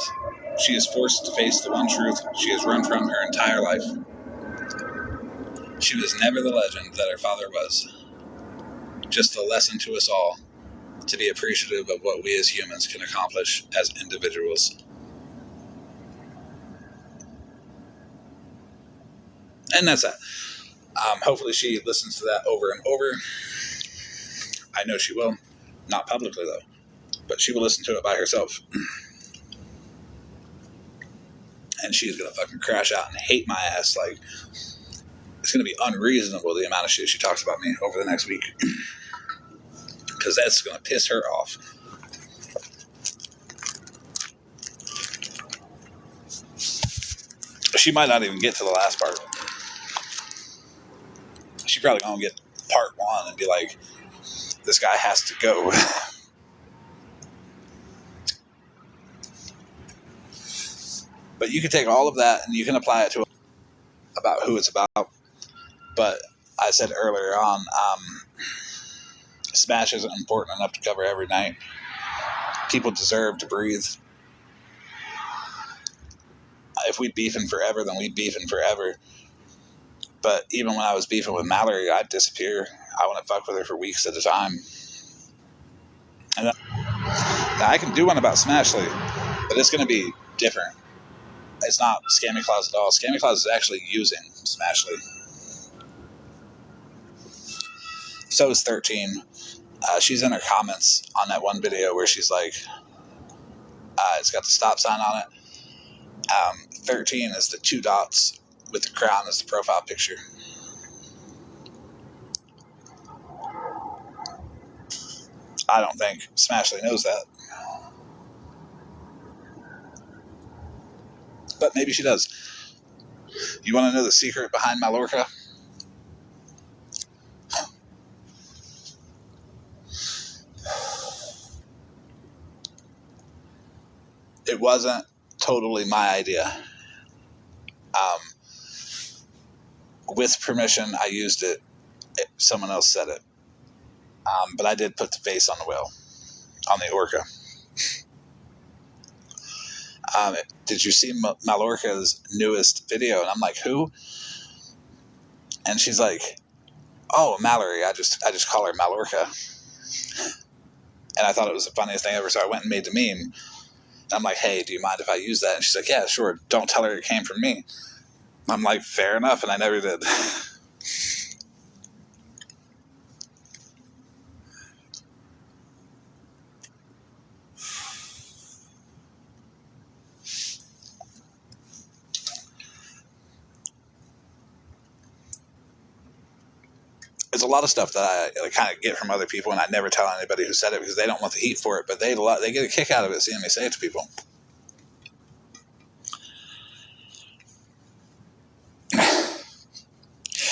she is forced to face the one truth she has run from her entire life. She was never the legend that her father was, just a lesson to us all to be appreciative of what we as humans can accomplish as individuals. And that's that. Hopefully she listens to that over and over. I know she will. Not publicly, though. But she will listen to it by herself. And she's going to fucking crash out and hate my ass. Like, it's going to be unreasonable the amount of shit she talks about me over the next week. Because that's going to piss her off. She might not even get to the last part. She probably going to get part one and be like, this guy has to go. But you can take all of that and you can apply it to about who it's about. But I said earlier on, Smash isn't important enough to cover every night. People deserve to breathe. If we beefing forever, then we beefing forever. But even when I was beefing with Mallory, I'd disappear. I wouldn't fuck with her for weeks at a time. And now I can do one about Smashly, but it's going to be different. It's not Scammy Claus at all. Scammy Claus is actually using Smashly. So is 13. She's in her comments on that one video where she's like, it's got the stop sign on it. 13 is the 2 dots with the crown as the profile picture. I don't think Smashly knows that. But maybe she does. You want to know the secret behind Mallorca? It wasn't totally my idea. With permission, I used it. Someone else said it. But I did put the face on the whale, on the orca. Did you see Mallorca's newest video? And I'm like, who? And she's like, oh, Mallory. I just call her Mallorca. And I thought it was the funniest thing ever, so I went and made the meme. And I'm like, hey, do you mind if I use that? And she's like, yeah, sure. Don't tell her it came from me. I'm like, fair enough, and I never did. There's a lot of stuff that I kind of get from other people, and I never tell anybody who said it because they don't want the heat for it, but they get a kick out of it seeing me say it to people.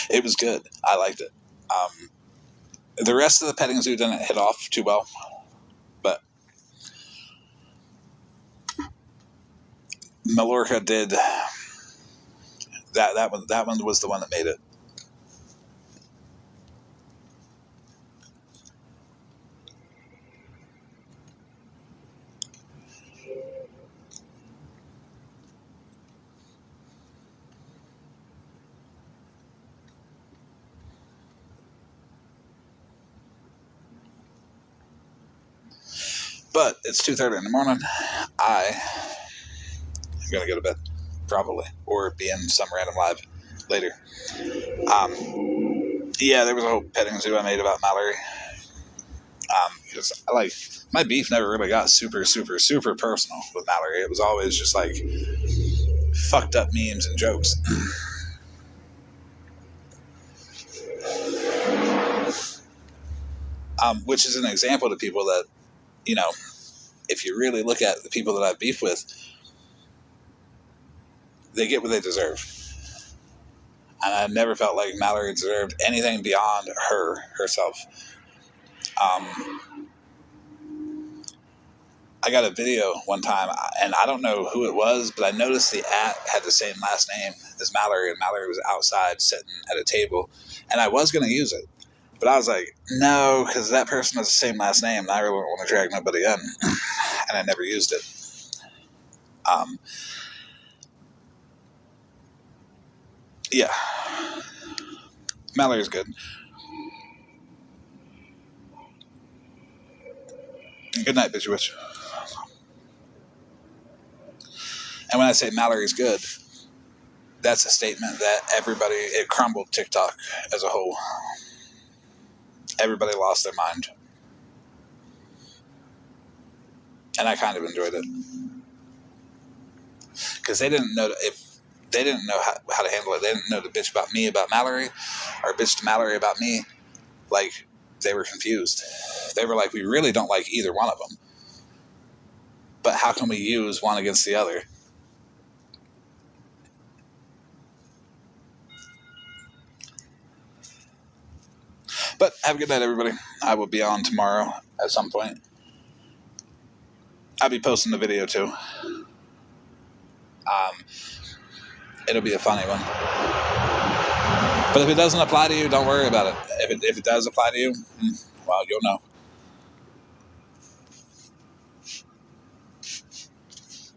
It was good. I liked it. The rest of the petting zoo didn't hit off too well, but Mallorca did that. That one was the one that made it. But it's 2:30 in the morning. I'm gonna go to bed, probably, or be in some random live later. Yeah, there was a whole petting zoo I made about Mallory. Because I like my beef never really got super, super, super personal with Mallory. It was always just like fucked up memes and jokes. Which is an example to people that, you know, if you really look at the people that I've beef with, they get what they deserve. And I never felt like Mallory deserved anything beyond herself. I got a video one time, and I don't know who it was, but I noticed the had the same last name as Mallory, and Mallory was outside sitting at a table, and I was going to use it, but I was like, no, because that person has the same last name, and I really don't want to drag nobody in, and I never used it. Yeah, Mallory's good. Good night, bitch witch. And when I say Mallory's good, that's a statement that it crumbled TikTok as a whole. Everybody lost their mind. And I kind of enjoyed it. Because they didn't know how to handle it. They didn't know to bitch about me about Mallory, or bitch to Mallory about me. Like, they were confused. They were like, we really don't like either one of them. But how can we use one against the other? But have a good night, everybody. I will be on tomorrow at some point. I'll be posting the video too. It'll be a funny one. But if it doesn't apply to you, don't worry about it. If it does apply to you, well, you'll know.